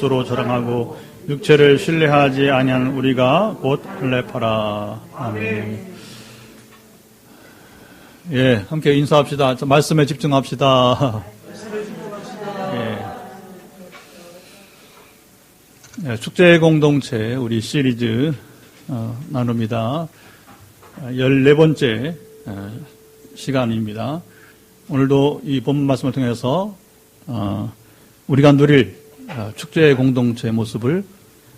스스로 자랑하고 육체를 신뢰하지 아니한 우리가 곧 할례하라. 아멘. 예, 함께 인사합시다. 말씀에 집중합시다. 예, 축제 공동체 우리 시리즈 나눕니다. 14번째 시간입니다. 오늘도 이 본문 말씀을 통해서 우리가 누릴 축제 공동체의 모습을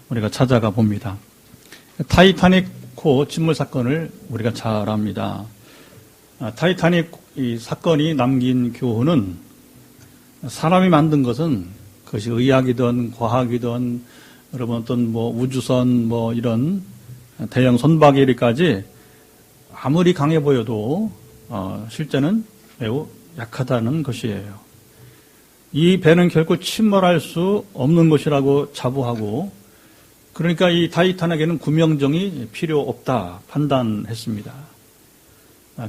우리가 찾아가 봅니다. 타이타닉호 침몰 사건을 우리가 잘 압니다. 타이타닉 이 사건이 남긴 교훈은 사람이 만든 것은 그것이 의학이든 과학이든 여러분 어떤 우주선 이런 대형 선박이리까지 아무리 강해 보여도 실제는 매우 약하다는 것이에요. 이 배는 결코 침몰할 수 없는 것이라고 자부하고 그러니까 이 타이타닉에는 구명정이 필요 없다 판단했습니다.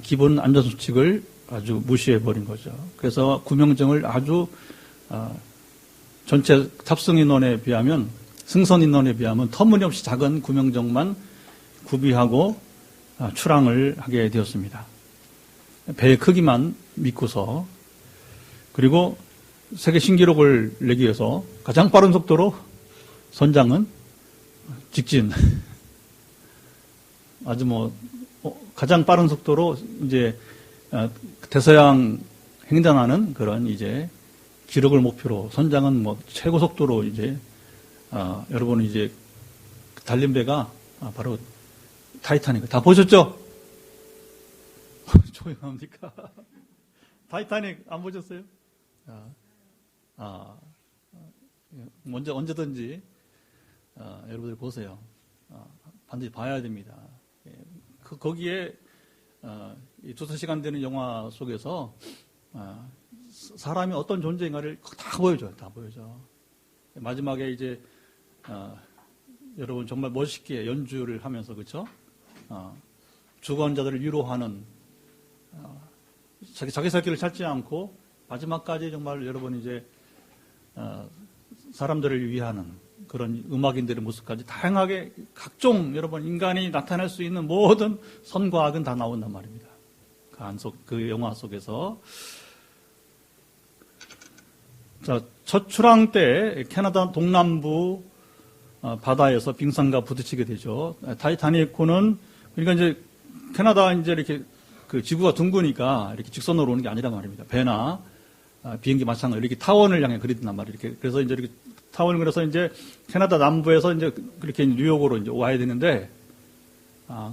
기본 안전수칙을 아주 무시해버린 거죠. 그래서 구명정을 아주 전체 탑승 인원에 비하면 승선 인원에 비하면 터무니없이 작은 구명정만 구비하고 출항을 하게 되었습니다. 배의 크기만 믿고서 그리고 세계 신기록을 내기 위해서 가장 빠른 속도로 선장은 직진 아주 가장 빠른 속도로 이제 대서양 횡단하는 그런 이제 기록을 목표로 선장은 최고 속도로 이제 여러분은 이제 달린 배가 바로 타이타닉 다 보셨죠? 조용합니까? 타이타닉 안 보셨어요? 언제든지 여러분들 보세요. 반드시 봐야 됩니다. 거기에 이 2-3시간 되는 영화 속에서 사람이 어떤 존재인가를 다 보여줘요. 다 보여줘. 마지막에 이제 여러분 정말 멋있게 연주를 하면서 그렇죠? 주관자들을 위로하는 자기 살 길을 찾지 않고 마지막까지 정말 여러분 이제 사람들을 위하는 그런 음악인들의 모습까지 다양하게 각종 여러분 인간이 나타낼 수 있는 모든 선과 악은 다 나온단 말입니다. 그 영화 속에서 자, 첫 출항 때 캐나다 동남부 바다에서 빙산과 부딪히게 되죠. 타이타닉호는 그러니까 이제 캐나다 이제 이렇게 그 지구가 둥그니까 이렇게 직선으로 오는 게 아니란 말입니다. 배나 비행기 마찬가지로 이렇게 타원을 향해 그리단 말이에요. 이렇게 그래서 이제 이렇게 타원을 그려서 이제 캐나다 남부에서 이제 그렇게 뉴욕으로 이제 와야 되는데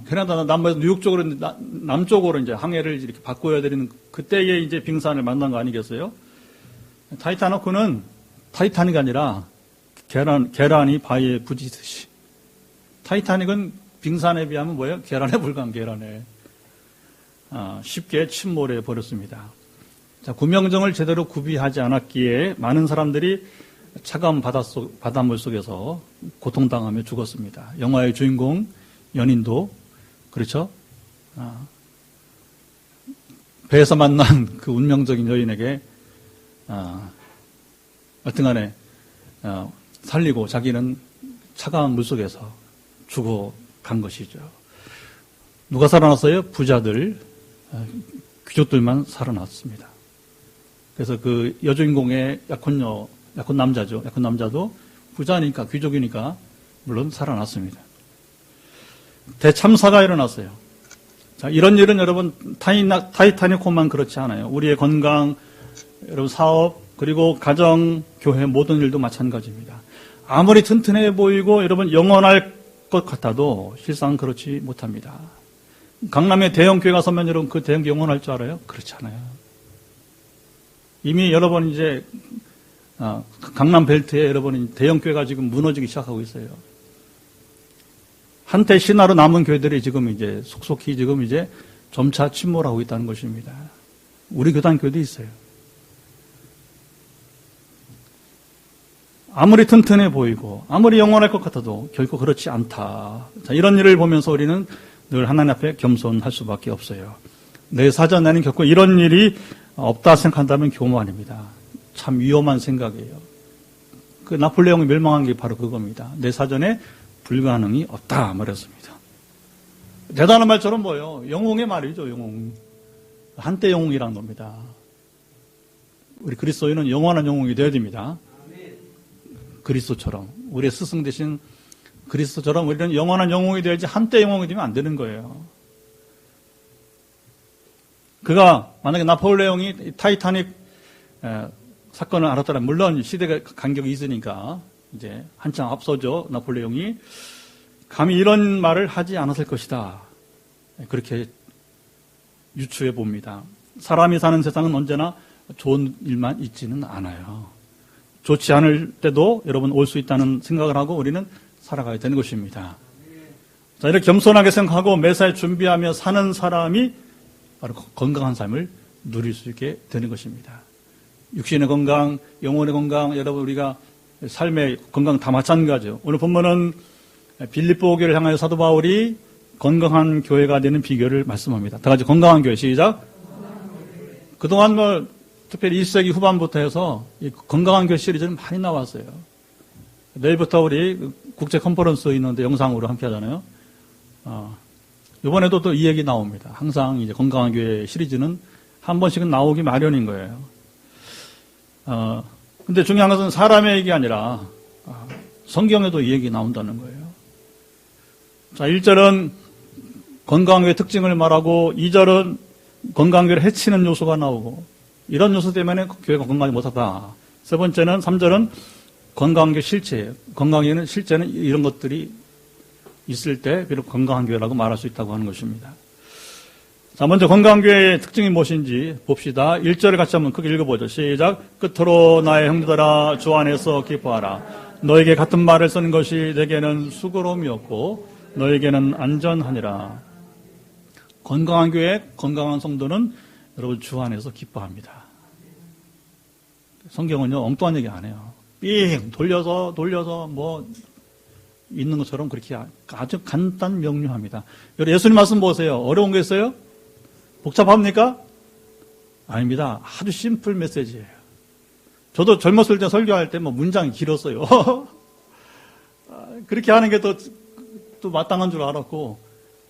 캐나다 남부에서 뉴욕 쪽으로 남쪽으로 이제 항해를 이렇게 바꿔야 되는 그때에 이제 빙산을 만난 거 아니겠어요? 타이타닉호는 타이타닉이 아니라 계란이 바위에 부딪듯이 타이타닉은 빙산에 비하면 뭐예요? 계란에 불과한 계란에 쉽게 침몰해 버렸습니다. 자, 구명정을 제대로 구비하지 않았기에 많은 사람들이 차가운 바닷물 속에서 고통당하며 죽었습니다. 영화의 주인공 연인도 그렇죠? 배에서 만난 그 운명적인 여인에게 여튼간에 살리고 자기는 차가운 물 속에서 죽어간 것이죠. 누가 살아났어요? 부자들, 귀족들만 살아났습니다. 그래서 그 여주인공의 약혼 남자죠. 약혼 남자도 부자니까 귀족이니까 물론 살아났습니다. 대참사가 일어났어요. 자, 이런 일은 여러분 타이타닉호만 그렇지 않아요. 우리의 건강, 여러분 사업, 그리고 가정, 교회 모든 일도 마찬가지입니다. 아무리 튼튼해 보이고 여러분 영원할 것 같아도 실상 그렇지 못합니다. 강남에 대형 교회가 서면 여러분 그 대형 교회 영원할 줄 알아요? 그렇지 않아요. 이미 여러분 이제 강남 벨트에 여러분 대형 교회가 지금 무너지기 시작하고 있어요. 한때 신화로 남은 교회들이 지금 이제 속속히 지금 이제 점차 침몰하고 있다는 것입니다. 우리 교단 교회도 있어요. 아무리 튼튼해 보이고 아무리 영원할 것 같아도 결코 그렇지 않다. 자, 이런 일을 보면서 우리는 늘 하나님 앞에 겸손할 수밖에 없어요. 내 사전에는 결코 이런 일이 없다 생각한다면 교만입니다. 참 위험한 생각이에요. 그 나폴레옹이 멸망한 게 바로 그겁니다. 내 사전에 불가능이 없다 말했습니다. 대단한 말처럼 뭐예요? 영웅의 말이죠. 영웅. 한때 영웅이란 겁니다. 우리 그리스도인은 영원한 영웅이 되어야 됩니다. 그리스도처럼 우리의 스승 되신 그리스도처럼 우리는 영원한 영웅이 되어야지 한때 영웅이 되면 안 되는 거예요. 그가 만약에 나폴레옹이 타이타닉 사건을 알았더라면, 물론 시대가 간격이 있으니까 이제 한참 앞서죠. 나폴레옹이 감히 이런 말을 하지 않았을 것이다. 그렇게 유추해 봅니다. 사람이 사는 세상은 언제나 좋은 일만 있지는 않아요. 좋지 않을 때도 여러분 올 수 있다는 생각을 하고 우리는 살아가야 되는 것입니다. 자, 이렇게 겸손하게 생각하고 매사에 준비하며 사는 사람이 바로 건강한 삶을 누릴 수 있게 되는 것입니다. 육신의 건강, 영혼의 건강, 여러분 우리가 삶의 건강 다 마찬가지죠. 오늘 본문은 빌립보 교회를 향하여 사도 바울이 건강한 교회가 되는 비결을 말씀합니다. 다 같이 건강한 교회 시작. 그동안 특별히 1세기 후반부터 해서 이 건강한 교회 시리즈는 많이 나왔어요. 내일부터 우리 국제 컨퍼런스 있는데 영상으로 함께 하잖아요. 이번에도 또 이 얘기 나옵니다. 항상 이제 건강한 교회 시리즈는 한 번씩은 나오기 마련인 거예요. 근데 중요한 것은 사람의 얘기 아니라 성경에도 이 얘기 나온다는 거예요. 자, 1절은 건강교의 특징을 말하고 2절은 건강교를 해치는 요소가 나오고 이런 요소 때문에 교회가 건강하지 못하다. 세 번째는 3절은 건강교 실체예요. 건강교회는 실제는 이런 것들이 있을 때 비록 건강한 교회라고 말할 수 있다고 하는 것입니다. 자, 먼저 건강교회의 특징이 무엇인지 봅시다. 1절을 같이 한번 크게 읽어보죠. 시작. 끝으로 나의 형제들아 주 안에서 기뻐하라. 너에게 같은 말을 쓰는 것이 내게는 수고로움이었고 너에게는 안전하니라. 건강한 교회, 건강한 성도는 여러분 주 안에서 기뻐합니다. 성경은요 엉뚱한 얘기 안 해요. 삥 돌려서 뭐 있는 것처럼 그렇게 아주 간단 명료합니다. 여러분 예수님 말씀 보세요. 어려운 게 있어요? 복잡합니까? 아닙니다. 아주 심플 메시지예요. 저도 젊었을 때 설교할 때 뭐 문장이 길었어요. 그렇게 하는 게 또 마땅한 줄 알았고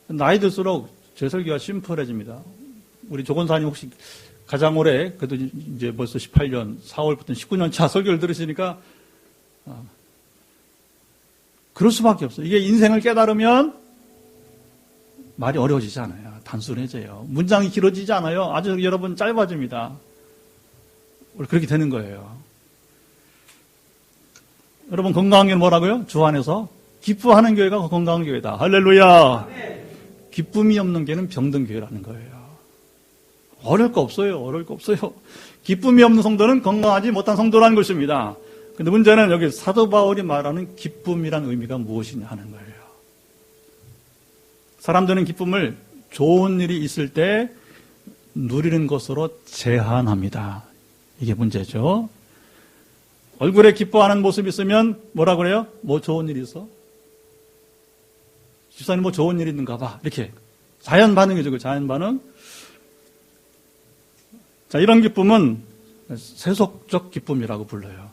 나이 들수록 제 설교가 심플해집니다. 우리 조건사님 혹시 가장 오래 그래도 이제 벌써 18년 4월부터 19년 차 설교를 들으시니까 그럴 수밖에 없어요. 이게 인생을 깨달으면 말이 어려워지지 않아요. 단순해져요. 문장이 길어지지 않아요. 아주 여러분 짧아집니다. 그렇게 되는 거예요. 여러분 건강한 교회는 뭐라고요? 주 안에서 기뻐하는 교회가 건강한 교회다. 할렐루야. 기쁨이 없는 교회는 병든 교회라는 거예요. 어려울 거 없어요. 기쁨이 없는 성도는 건강하지 못한 성도라는 것입니다. 근데 문제는 여기 사도 바울이 말하는 기쁨이란 의미가 무엇이냐 하는 거예요. 사람들은 기쁨을 좋은 일이 있을 때 누리는 것으로 제한합니다. 이게 문제죠. 얼굴에 기뻐하는 모습이 있으면 뭐라 그래요? 뭐 좋은 일이 있어? 집사님 뭐 좋은 일이 있는가 봐. 이렇게 자연 반응이죠. 그 자연 반응. 자, 이런 기쁨은 세속적 기쁨이라고 불러요.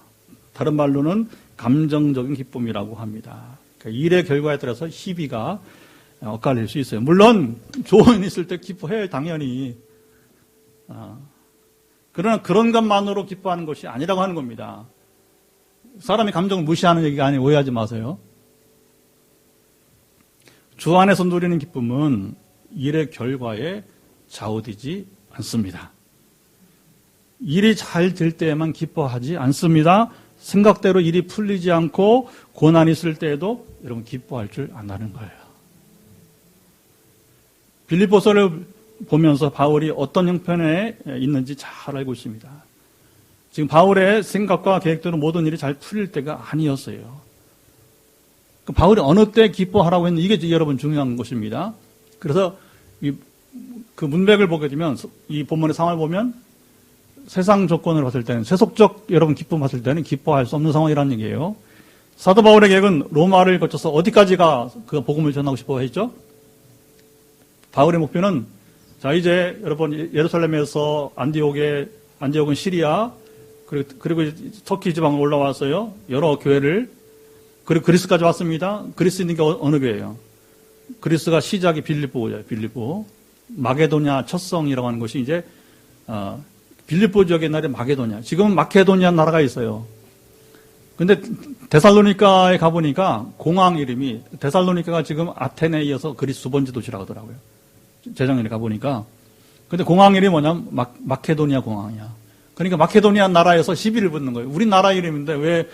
다른 말로는 감정적인 기쁨이라고 합니다. 그러니까 일의 결과에 따라서 희비가 엇갈릴 수 있어요. 물론 좋은 일 있을 때 기뻐해요. 당연히. 그러나 그런 것만으로 기뻐하는 것이 아니라고 하는 겁니다. 사람이 감정을 무시하는 얘기가 아니에요. 오해하지 마세요. 주 안에서 누리는 기쁨은 일의 결과에 좌우되지 않습니다. 일이 잘 될 때에만 기뻐하지 않습니다. 생각대로 일이 풀리지 않고 고난이 있을 때에도 여러분 기뻐할 줄 안다는 거예요. 빌립보서를 보면서 바울이 어떤 형편에 있는지 잘 알고 있습니다. 지금 바울의 생각과 계획대로 모든 일이 잘 풀릴 때가 아니었어요. 바울이 어느 때 기뻐하라고 했는지 이게 여러분 중요한 것입니다. 그래서 그 문맥을 보게 되면 이 본문의 상황을 보면 세상 조건을 봤을 때는 세속적 여러분 기쁨 봤을 때는 기뻐할 수 없는 상황이라는 얘기예요. 사도 바울의 계획은 로마를 거쳐서 어디까지가 그 복음을 전하고 싶어 했죠? 바울의 목표는 자 이제 여러분 예루살렘에서 안디옥은 시리아 그리고 터키 지방 올라와서요. 여러 교회를, 그리고 그리스까지 왔습니다. 그리스 있는 게 어느 교회예요? 그리스가 시작이 빌립보예요. 빌립보. 마게도냐 첫성이라고 하는 것이 이제 빌립보 지역의 옛날에 마게도냐. 지금은 마케도니아 나라가 있어요. 근데 데살로니카에 가보니까 공항 이름이, 데살로니카가 지금 아테네에 이어서 그리스 두 번째 도시라고 하더라고요. 재작년에 가보니까. 근데 공항 이름이 뭐냐면 마케도니아 공항이야. 그러니까 마케도니아 나라에서 시비를 붙는 거예요. 우리나라 이름인데 왜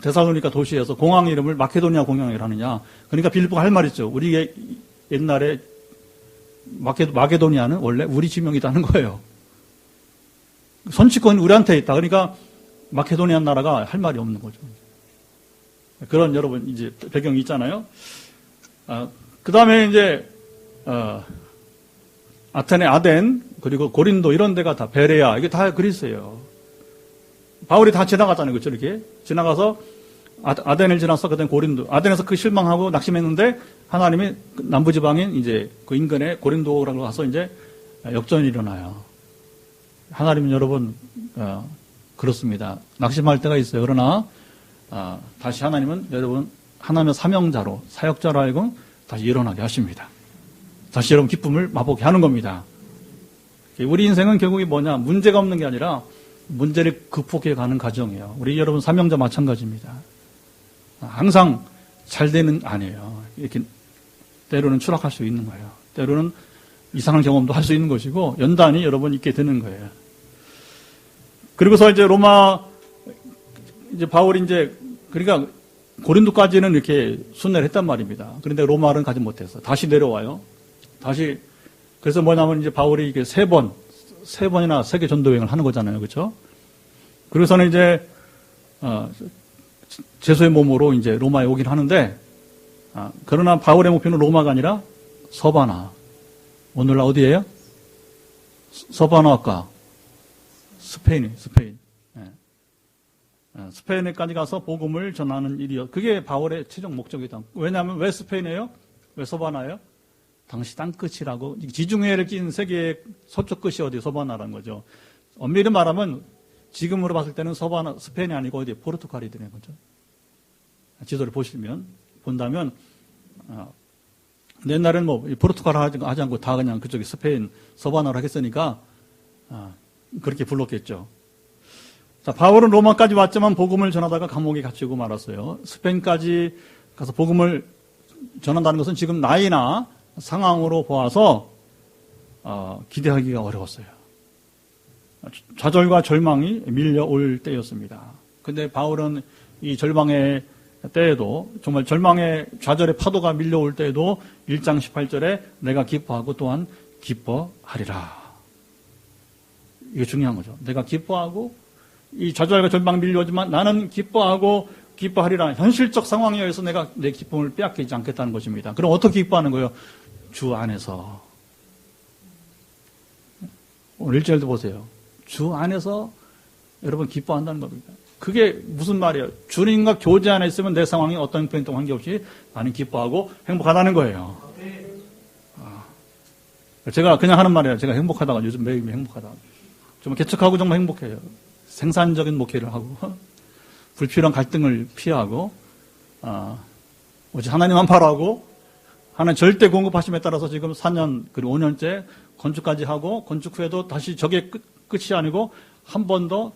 데살로니카 도시에서 공항 이름을 마케도니아 공항이라 하느냐. 그러니까 빌립보가 할 말 있죠. 우리 옛날에 마케도니아는 원래 우리 지명이라는 거예요. 선취권이 우리한테 있다. 그러니까 마케도니아 나라가 할 말이 없는 거죠. 그런 여러분 이제 배경이 있잖아요. 그 다음에 이제 아테네, 아덴, 그리고 고린도 이런 데가 다 베레아, 이게 다 그리스예요. 바울이 다 지나갔잖아요. 그렇죠? 이렇게 지나가서 아덴을 지나서 그다음에 고린도, 아덴에서 그 실망하고 낙심했는데 하나님이 남부지방인 이제 그 인근에 고린도라고 가서 이제 역전이 일어나요. 하나님은 여러분 그렇습니다. 낙심할 때가 있어요. 그러나 다시 하나님은 여러분 하나님의 사명자로, 사역자로 알고 다시 일어나게 하십니다. 다시 여러분 기쁨을 맛보게 하는 겁니다. 우리 인생은 결국이 뭐냐? 문제가 없는 게 아니라 문제를 극복해 가는 과정이에요. 우리 여러분 사명자 마찬가지입니다. 항상 잘 되는 아니에요. 이렇게 때로는 추락할 수 있는 거예요. 때로는 이상한 경험도 할 수 있는 것이고 연단이 여러분 있게 되는 거예요. 그리고서 이제 로마 이제 바울이 이제 그러니까 고린도까지는 이렇게 순례를 했단 말입니다. 그런데 로마는 가지 못해서 다시 내려와요. 다시 그래서 뭐냐면 이제 바울이 이게 세 번이나 세계 전도 여행을 하는 거잖아요, 그렇죠? 그래서는 이제 제수의 몸으로 이제 로마에 오긴 하는데 그러나 바울의 목표는 로마가 아니라 서바나. 오늘날 어디예요? 서바나가 스페인. 네. 스페인에까지 가서 복음을 전하는 일이요. 그게 바울의 최종 목적이다. 왜냐하면 왜 스페인이에요? 왜 서바나예요? 당시 땅끝이라고 지중해를 낀 세계의 서쪽 끝이 어디 서바나라는 거죠. 엄밀히 말하면 지금으로 봤을 때는 서바나 스페인이 아니고 어디 포르투갈이 되는 거죠. 지도를 본다면 옛날에는 뭐 포르투갈 하지 않고 다 그냥 그쪽에 스페인 서바나로 하겠으니까 그렇게 불렀겠죠. 자, 바울은 로마까지 왔지만 복음을 전하다가 감옥에 갇히고 말았어요. 스페인까지 가서 복음을 전한다는 것은 지금 나이나 상황으로 보아서 기대하기가 어려웠어요. 좌절과 절망이 밀려올 때였습니다. 근데 바울은 이 절망의 때에도 정말 절망의 좌절의 파도가 밀려올 때에도 1장 18절에 내가 기뻐하고 또한 기뻐하리라. 이게 중요한 거죠. 내가 기뻐하고 이 좌절과 절망 밀려오지만 나는 기뻐하고 기뻐하리라. 현실적 상황에 의해서 내가 내 기쁨을 빼앗기지 않겠다는 것입니다. 그럼 어떻게 기뻐하는 거예요? 주 안에서. 오늘 1절도 보세요. 주 안에서 여러분 기뻐한다는 겁니다. 그게 무슨 말이에요? 주님과 교제 안에 있으면 내 상황이 어떤 변동 관계없이 나는 기뻐하고 행복하다는 거예요. 제가 그냥 하는 말이에요. 제가 행복하다가 요즘 매일매일 행복하다. 좀 개척하고 정말 행복해요. 생산적인 목회를 하고 불필요한 갈등을 피하고 오직 하나님만 바라고 하나님 절대 공급하심에 따라서 지금 4년 그리고 5년째 건축까지 하고 건축 후에도 다시 저게 끝이 아니고 한 번 더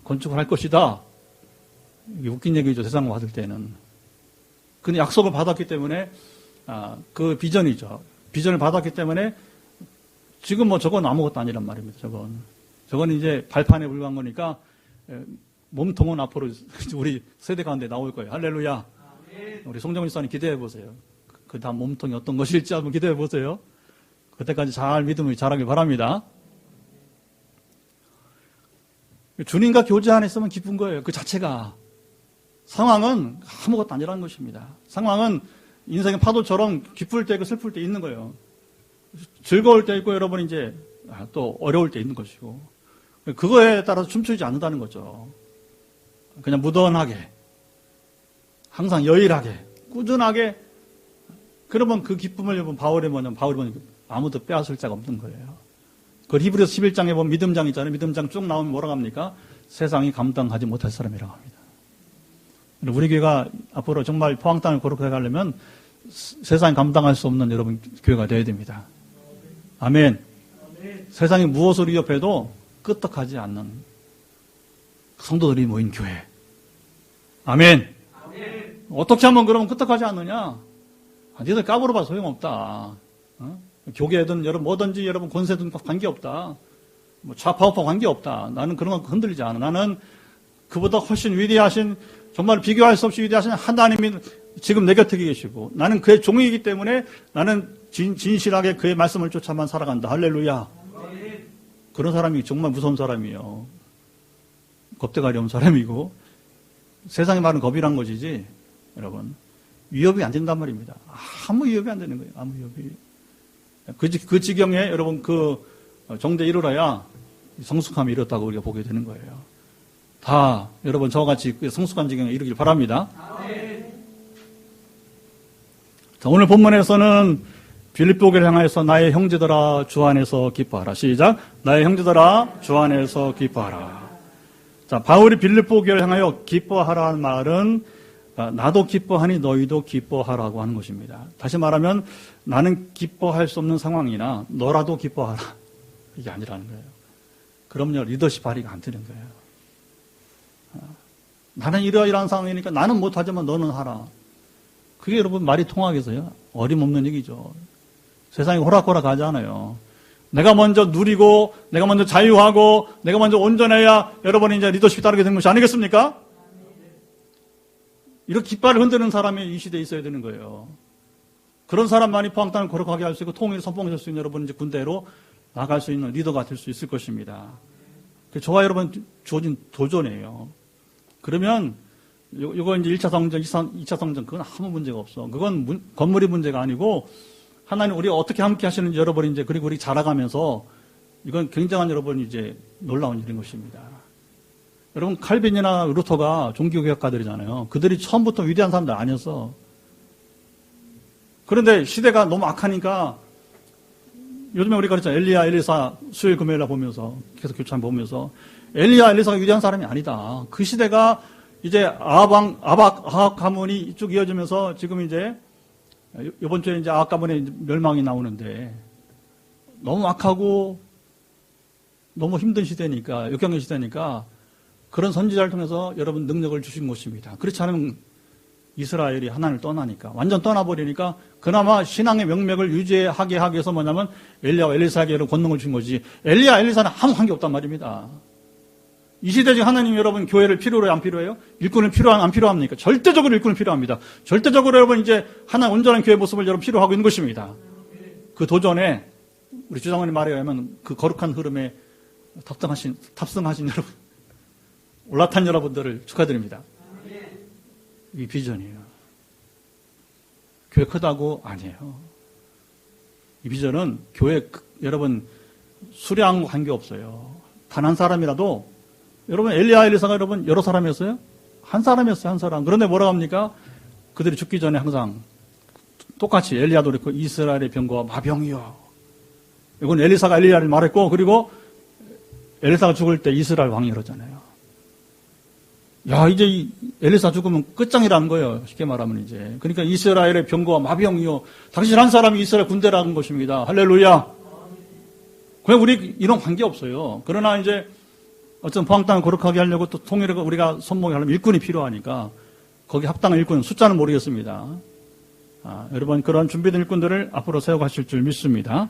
건축을 할 것이다. 이게 웃긴 얘기죠. 세상을 받을 때는. 근데 약속을 받았기 때문에 그 비전이죠. 비전을 받았기 때문에 지금 뭐 저건 아무것도 아니란 말입니다. 저건 이제 발판에 불과한 거니까 몸통은 앞으로 우리 세대 가운데 나올 거예요. 할렐루야. 우리 송정훈 집사님 기대해 보세요. 그 다음 몸통이 어떤 것일지 한번 기대해 보세요. 그때까지 잘 믿음을 자라길 바랍니다. 주님과 교제 안에 있으면 기쁜 거예요. 그 자체가. 상황은 아무것도 아니라는 것입니다. 상황은 인생의 파도처럼 기쁠 때 있고 슬플 때 있는 거예요. 즐거울 때 있고 여러분 이제 또 어려울 때 있는 것이고 그거에 따라서 춤추지 않는다는 거죠. 그냥 무던하게 항상 여일하게 꾸준하게 그러면 그 기쁨을 여러분 바울이 뭐냐면 아무도 빼앗을 자가 없는 거예요. 그 히브리서 11장에 보면 믿음장 있잖아요. 믿음장 쭉 나오면 뭐라고 합니까? 세상이 감당하지 못할 사람이라고 합니다. 우리 교회가 앞으로 정말 포항 땅을 거룩하게 하려면 세상이 감당할 수 없는 여러분 교회가 되어야 됩니다. 아멘. 세상이 무엇을 위협해도 끄떡하지 않는 성도들이 모인 교회. 아멘. 어떻게 하면 그러면 끄떡하지 않느냐? 니들 까불어봐 소용없다. 교계든 여러분 뭐든지 여러분 권세든 관계없다. 뭐 좌파우파 관계없다. 나는 그런 거 흔들리지 않아. 나는 그보다 훨씬 위대하신, 정말 비교할 수 없이 위대하신 하나님이 지금 내 곁에 계시고 나는 그의 종이기 때문에 나는 진실하게 그의 말씀을 쫓아만 살아간다. 할렐루야. 그런 사람이 정말 무서운 사람이에요. 겁대가리 없는 사람이고 세상의 말은 겁이란 것이지 여러분 위협이 안 된단 말입니다. 아무 위협이 안 되는 거예요. 아무 위협이. 그 지경에 여러분 그 정대 이루어야 성숙함이 이뤘다고 우리가 보게 되는 거예요. 다 여러분 저와 같이 성숙한 지경에 이르길 바랍니다. 자, 오늘 본문에서는 빌립보교를 향하여서 나의 형제들아 주 안에서 기뻐하라. 시작. 나의 형제들아 주 안에서 기뻐하라. 자, 바울이 빌립보교를 향하여 기뻐하라는 말은 나도 기뻐하니 너희도 기뻐하라고 하는 것입니다. 다시 말하면 나는 기뻐할 수 없는 상황이나 너라도 기뻐하라. 이게 아니라는 거예요. 그럼요, 리더십 발휘가 안 되는 거예요. 나는 이러이러한 상황이니까 나는 못하지만 너는 하라. 그게 여러분 말이 통하겠어요? 어림없는 얘기죠. 세상이 호락호락 하지 않아요. 내가 먼저 누리고 내가 먼저 자유하고 내가 먼저 온전해야 여러분이 이제 리더십이 따르게 되는 것이 아니겠습니까? 이렇게 깃발을 흔드는 사람이 이 시대에 있어야 되는 거예요. 그런 사람만이 포항 땅을 거룩하게 할 수 있고 통일을 선포할 수 있는 여러분 이제 군대로 나갈 수 있는 리더가 될 수 있을 것입니다. 저와 여러분 주어진 도전이에요. 그러면 이거 이제 1차 성전, 2차 성전 그건 아무 문제가 없어. 그건 건물이 문제가 아니고 하나님 우리 어떻게 함께 하시는지 여러분이 이제 그리고 우리 자라가면서 이건 굉장한 여러분 이제 놀라운 일인 것입니다. 여러분 칼빈이나 루터가 종교개혁가들이잖아요. 그들이 처음부터 위대한 사람들 아니었어. 그런데 시대가 너무 악하니까 요즘에 우리가 그랬잖아요. 엘리야, 엘리사 수요일 금요일 날 보면서 계속 교찬 보면서 엘리야, 엘리사가 위대한 사람이 아니다. 그 시대가 이제 아합 가문이 쭉 이어지면서 지금 이제 이번 주에 이제 아합 가문의 멸망이 나오는데 너무 악하고 너무 힘든 시대니까 역경의 시대니까 그런 선지자를 통해서 여러분 능력을 주신 것입니다. 그렇지 않으면 이스라엘이 하나님을 떠나니까 완전 떠나버리니까 그나마 신앙의 명맥을 유지하게 하기 위해서 뭐냐면 엘리야와 엘리사에게 여러분 권능을 준 거지 엘리야, 엘리사는 아무 관계 없단 말입니다. 이 시대 지금 하나님 여러분 교회를 필요로 해요? 안 필요해요? 일꾼은 안 필요합니까? 절대적으로 일꾼은 필요합니다. 절대적으로 여러분 이제 하나의 온전한 교회 모습을 여러분 필요하고 있는 것입니다. 그 도전에 우리 주장원님 말에 의하면 그 거룩한 흐름에 탑승하신 여러분 올라탄 여러분들을 축하드립니다. 이 비전이에요. 교회 크다고 아니에요. 이 비전은 교회 여러분 수량과 관계없어요. 단 한 사람이라도 여러분 엘리야 엘리사가 여러분 여러 사람이었어요? 한 사람이었어요. 한 사람. 그런데 뭐라고 합니까? 그들이 죽기 전에 항상 똑같이 엘리야도 그렇고 이스라엘의 병거와 마병이요. 이건 엘리사가 엘리야를 말했고 그리고 엘리사가 죽을 때 이스라엘 왕이 그러잖아요. 야, 이제 엘리사 죽으면 끝장이라는 거예요. 쉽게 말하면 이제. 그러니까 이스라엘의 병거와 마병이요. 당신 한 사람이 이스라엘 군대라는 것입니다. 할렐루야. 그냥 우리 이런 관계 없어요. 그러나 이제 어떤 포항 땅을 거룩하게 하려고 또 통일을 우리가 선봉하려면 일꾼이 필요하니까 거기 합당한 일꾼 숫자는 모르겠습니다. 여러분 그런 준비된 일꾼들을 앞으로 세워가실 줄 믿습니다.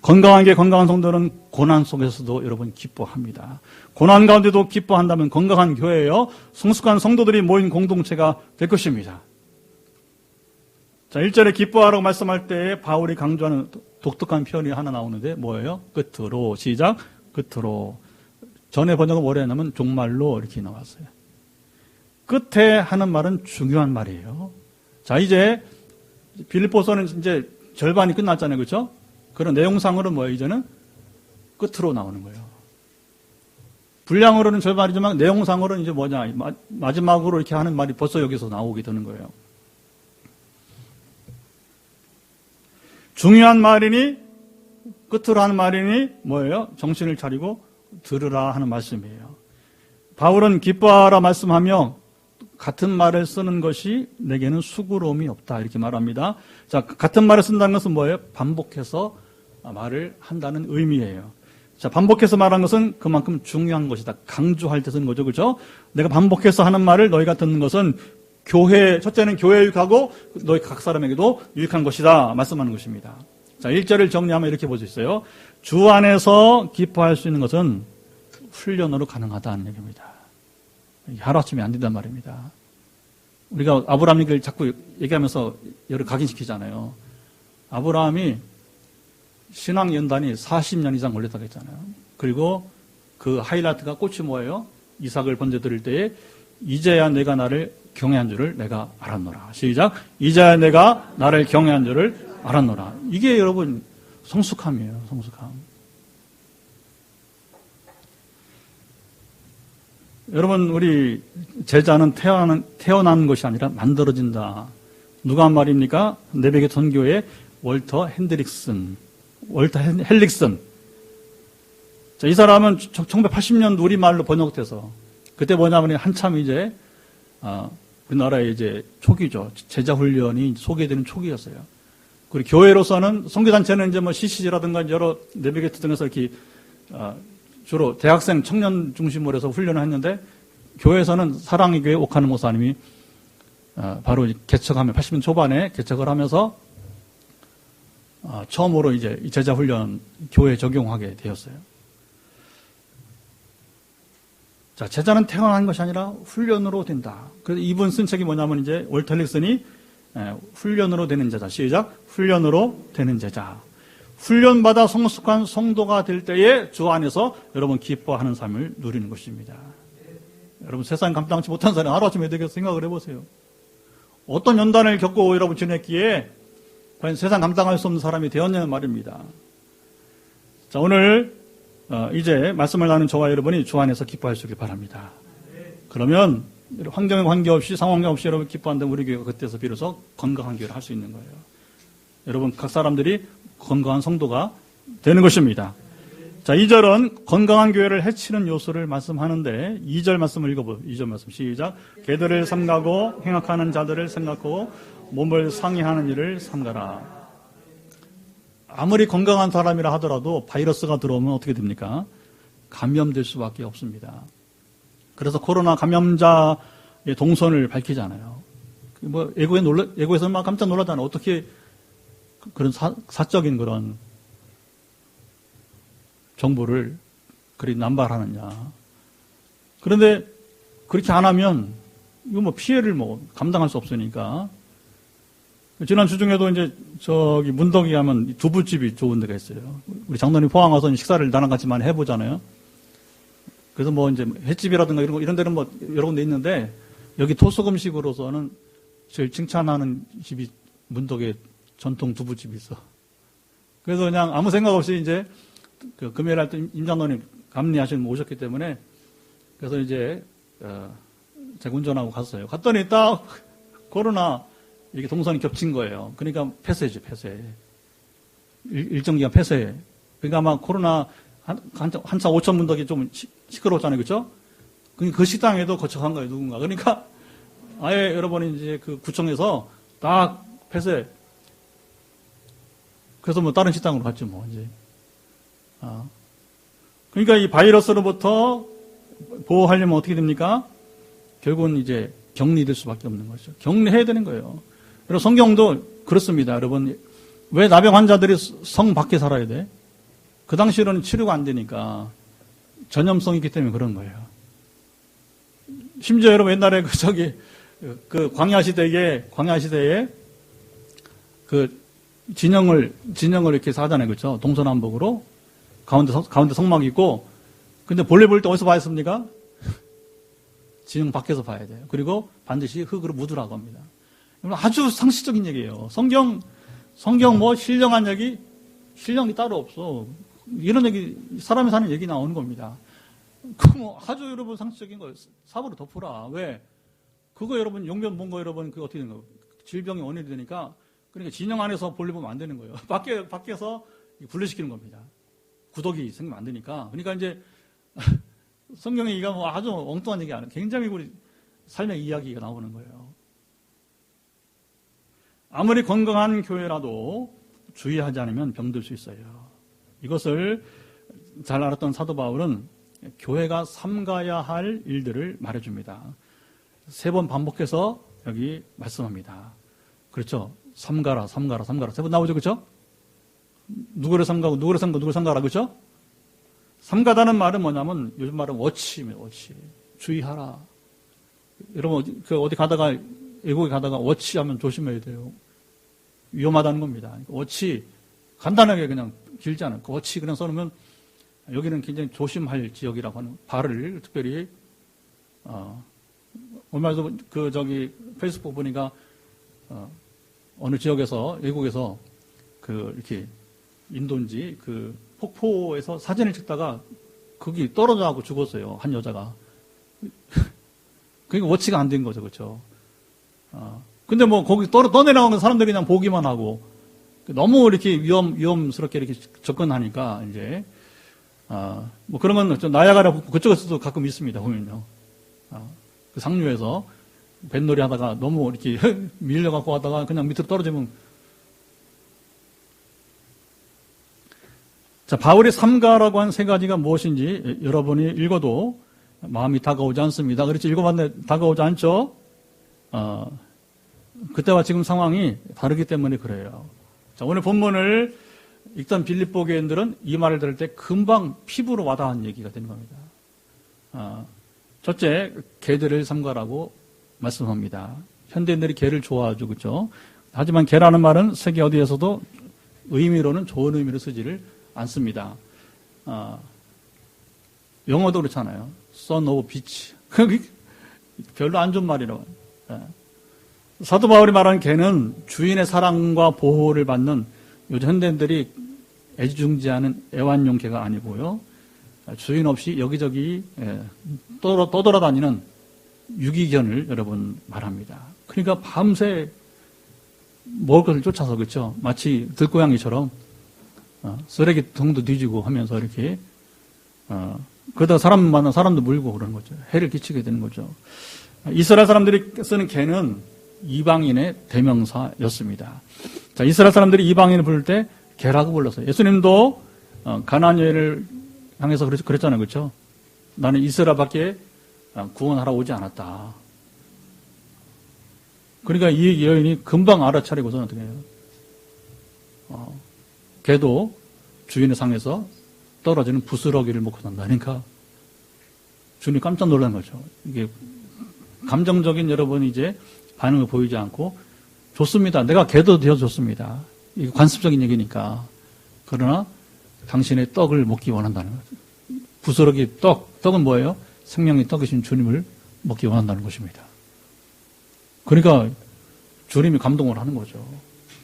건강하게 건강한 성도는 고난 속에서도 여러분 기뻐합니다. 고난 가운데도 기뻐한다면 건강한 교회예요. 성숙한 성도들이 모인 공동체가 될 것입니다. 자, 1절에 기뻐하라고 말씀할 때 바울이 강조하는 독특한 표현이 하나 나오는데 뭐예요? 끝으로. 시작. 끝으로. 전에 번역은 뭐라 했냐면 종말로 이렇게 나왔어요. 끝에 하는 말은 중요한 말이에요. 자, 이제 빌립보서는 이제 절반이 끝났잖아요. 그렇죠? 그런 내용상으로는 뭐예요? 이제는 끝으로 나오는 거예요. 분량으로는 절반이지만 내용상으로는 이제 뭐냐? 마지막으로 이렇게 하는 말이 벌써 여기서 나오게 되는 거예요. 중요한 말이니 끝으로 하는 말이니 뭐예요? 정신을 차리고 들으라 하는 말씀이에요. 바울은 기뻐하라 말씀하며 같은 말을 쓰는 것이 내게는 수고로움이 없다 이렇게 말합니다. 자, 같은 말을 쓴다는 것은 뭐예요? 반복해서 말을 한다는 의미예요. 자, 반복해서 말하는 것은 그만큼 중요한 것이다. 강조할 때 쓰는 거죠. 그렇죠? 내가 반복해서 하는 말을 너희가 듣는 것은 첫째는 교회에 유익하고 너희 각 사람에게도 유익한 것이다 말씀하는 것입니다. 자, 1절을 정리하면 이렇게 볼 수 있어요. 주 안에서 기뻐할 수 있는 것은 훈련으로 가능하다는 얘기입니다. 하루아침에 안 된단 말입니다. 우리가 아브라함 얘기를 자꾸 얘기하면서 여러 각인시키잖아요. 아브라함이 신앙 연단이 40년 이상 걸렸다고 했잖아요. 그리고 그 하이라이트가 꽃이 뭐예요? 이삭을 번제드릴 때에 이제야 내가 나를 경외한 줄을 내가 알았노라. 시작. 이제야 내가 나를 경외한 줄을 알았노라. 이게 여러분 성숙함이에요. 성숙함. 여러분, 우리 제자는 태어난 것이 아니라 만들어진다. 누가 한 말입니까? 내백의 선교의 월터 헬릭슨. 자, 이 사람은 1980년 우리말로 번역돼서 그때 뭐냐면 한참 이제 우리나라의 이제 초기죠. 제자 훈련이 소개되는 초기였어요. 그리고 교회로서는 선교단체는 이제 뭐 CCG라든가 여러 내비게이터 등에서 이렇게 주로 대학생 청년 중심으로 해서 훈련을 했는데 교회에서는 사랑의 교회 옥하는 목사님이 바로 개척하며 80년 초반에 개척을 하면서 처음으로 이제 제자 훈련 교회에 적용하게 되었어요. 자, 제자는 태어난 것이 아니라 훈련으로 된다. 그래서 이분 쓴 책이 뭐냐면 이제 월터 헬릭슨이 훈련으로 되는 제자. 시작. 훈련으로 되는 제자. 훈련받아 성숙한 성도가 될 때에 주 안에서 여러분 기뻐하는 삶을 누리는 것입니다. 여러분 세상 감당치 못한 사람 하루아침에 되겠어 생각을 해보세요. 어떤 연단을 겪고 여러분 지냈기에 과연 세상 감당할 수 없는 사람이 되었냐는 말입니다. 자, 오늘 이제 말씀을 나눈 저와 여러분이 주 안에서 기뻐할 수 있길 바랍니다. 그러면 환경에 관계없이 상황에 없이 여러분 기뻐한다면 우리 교회가 그때서 비로소 건강한 교회를 할 수 있는 거예요. 여러분 각 사람들이 건강한 성도가 되는 것입니다. 자, 2절은 건강한 교회를 해치는 요소를 말씀하는데 2절 말씀을 읽어보세요. 2절 말씀 시작. 개들을 삼가고 행악하는 자들을 생각하고 몸을 상해하는 일을 삼가라. 아무리 건강한 사람이라 하더라도 바이러스가 들어오면 어떻게 됩니까? 감염될 수밖에 없습니다. 그래서 코로나 감염자의 동선을 밝히잖아요. 뭐 외국에서는 막 깜짝 놀라잖아요. 어떻게 그런 사적인 그런 정보를 그리 남발하느냐. 그런데 그렇게 안 하면 이거 뭐 피해를 뭐 감당할 수 없으니까. 지난 주중에도 이제 저기 문덕이 하면 두부집이 좋은 데가 있어요. 우리 장로님 포항 와서 식사를 나랑 같이 많이 해보잖아요. 그래서 뭐 이제 횟집이라든가 이런 데는 뭐 여러 군데 있는데 여기 토속 음식으로서는 제일 칭찬하는 집이 문덕의 전통 두부집이 있어. 그래서 그냥 아무 생각 없이 이제 그 금요일 날 때 임 장로님 감리하시는 분 오셨기 때문에 그래서 이제 제가 운전하고 갔어요. 갔더니 딱 코로나 이렇게 동선이 겹친 거예요. 그러니까 폐쇄지, 폐쇄. 일정 기간 폐쇄. 그러니까 아마 코로나 한참 5천 문덕이 좀 시끄러웠잖아요. 그렇죠? 그 식당에도 거쳐간 거예요. 누군가. 그러니까 아예 여러분이 이제 그 구청에서 딱 폐쇄. 그래서 뭐 다른 식당으로 갔죠, 뭐, 이제. 그러니까 이 바이러스로부터 보호하려면 어떻게 됩니까? 결국은 이제 격리될 수밖에 없는 거죠. 격리해야 되는 거예요. 그리고 성경도 그렇습니다. 여러분, 왜 나병 환자들이 성 밖에 살아야 돼? 그 당시로는 치료가 안 되니까 전염성이 있기 때문에 그런 거예요. 심지어 여러분 옛날에 그 광야 시대에 그 진영을 이렇게 하잖아요. 그렇죠? 동서남북으로 가운데 성막이 있고 근데 볼일 볼 때 어디서 봐야 했습니까? 진영 밖에서 봐야 돼요. 그리고 반드시 흙으로 묻으라고 합니다. 아주 상식적인 얘기예요. 성경 뭐 신령한 얘기? 신령이 따로 없어. 이런 얘기, 사람이 사는 얘기 나오는 겁니다. 그 뭐 아주 여러분 상식적인 거 삽으로 덮으라. 왜? 그거 여러분 용변 본 거 여러분 그 어떻게 된 거? 질병의 원인이 되니까 그러니까 진영 안에서 볼일 보면 안 되는 거예요. 밖에서 분리시키는 겁니다. 구독이 생기면 안 되니까. 그러니까 이제 성경의 이가 뭐 아주 엉뚱한 얘기 아니에요. 굉장히 우리 삶의 이야기가 나오는 거예요. 아무리 건강한 교회라도 주의하지 않으면 병들 수 있어요. 이것을 잘 알았던 사도 바울은 교회가 삼가야 할 일들을 말해줍니다. 3번 반복해서 여기 말씀합니다. 그렇죠? 삼가라. 3번 나오죠, 그렇죠? 누구를 삼가고 누구를 삼가라, 그렇죠? 삼가다는 말은 뭐냐면 요즘 말은 워치입니다. 워치. 주의하라. 여러분 어디 가다가 외국에 가다가 워치하면 조심해야 돼요. 위험하다는 겁니다. 워치 간단하게 그냥 길지 않을까. 워치 그냥 써놓으면 여기는 굉장히 조심할 지역이라고 하는 발을 특별히 얼마 전에 페이스북 보니까 어느 지역에서 외국에서 이렇게 인도인지 폭포에서 사진을 찍다가 거기 떨어져 하고 죽었어요. 한 여자가. 그러니까 워치가 안 된 거죠, 그렇죠? 근데 뭐 거기 떠내려가는 사람들이 그냥 보기만 하고 너무 이렇게 위험스럽게 이렇게 접근하니까 이제 뭐 그런 건 좀 나야가라 그쪽에서도 가끔 있습니다. 보면요. 그 상류에서 뱃놀이 하다가 너무 이렇게 밀려갖고 하다가 그냥 밑으로 떨어지면. 자, 바울이 삼가라고 한 3가지가 무엇인지 여러분이 읽어도 마음이 다가오지 않습니다. 그렇지, 읽어봤는데 다가오지 않죠? 그때와 지금 상황이 다르기 때문에 그래요. 자, 오늘 본문을 읽던 빌립보 교인들은 이 말을 들을 때 금방 피부로 와닿은 얘기가 되는 겁니다. 첫째, 개들을 삼가라고 말씀합니다. 현대인들이 개를 좋아하죠, 그렇죠? 하지만 개라는 말은 세계 어디에서도 의미로는 좋은 의미로 쓰지를 않습니다. 영어도 그렇잖아요. son of beach. 별로 안 좋은 말이라고. 사도 바울이 말하는 개는 주인의 사랑과 보호를 받는 요즘 현대인들이 애지중지하는 애완용 개가 아니고요. 주인 없이 여기저기 떠돌아다니는 유기견을 여러분 말합니다. 그러니까 밤새 먹을 것을 쫓아서, 그렇죠? 마치 들고양이처럼 쓰레기통도 뒤지고 하면서 이렇게 그러다가 사람 만나 사람도 물고 그러는 거죠. 해를 끼치게 되는 거죠. 이스라엘 사람들이 쓰는 개는 이방인의 대명사였습니다. 자, 이스라엘 사람들이 이방인을 부를 때 개라고 불렀어요. 예수님도 가나안 여인을 향해서 그랬잖아요, 그렇죠? 나는 이스라엘밖에 구원하러 오지 않았다. 그러니까 이 여인이 금방 알아차리고서는 어떻게 해요? 개도 주인의 상에서 떨어지는 부스러기를 먹고 산다니까 주인이 깜짝 놀란 거죠. 이게 감정적인 여러분 이제 반응을 보이지 않고 좋습니다. 내가 개도 되어 좋습니다. 이게 관습적인 얘기니까. 그러나 당신의 떡을 먹기 원한다는 거죠. 부스러기 떡은 뭐예요? 생명의 떡이신 주님을 먹기 원한다는 것입니다. 그러니까 주님이 감동을 하는 거죠.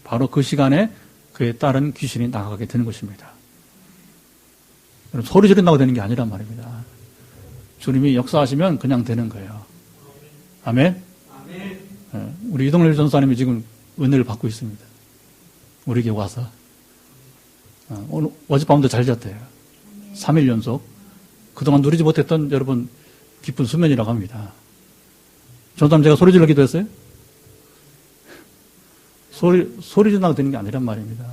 바로 그 시간에 그에 따른 귀신이 나가게 되는 것입니다. 소리 지른다고 되는 게 아니란 말입니다. 주님이 역사하시면 그냥 되는 거예요. 아멘? 우리 이동렬 전사님이 지금 은혜를 받고 있습니다. 우리에게 와서. 오늘 어젯밤도 잘 잤대요. 3일 연속. 그동안 누리지 못했던 여러분 기쁜 수면이라고 합니다. 전사님 제가 소리 질러 기도했어요? 소리 지른다고 되는 게 아니란 말입니다.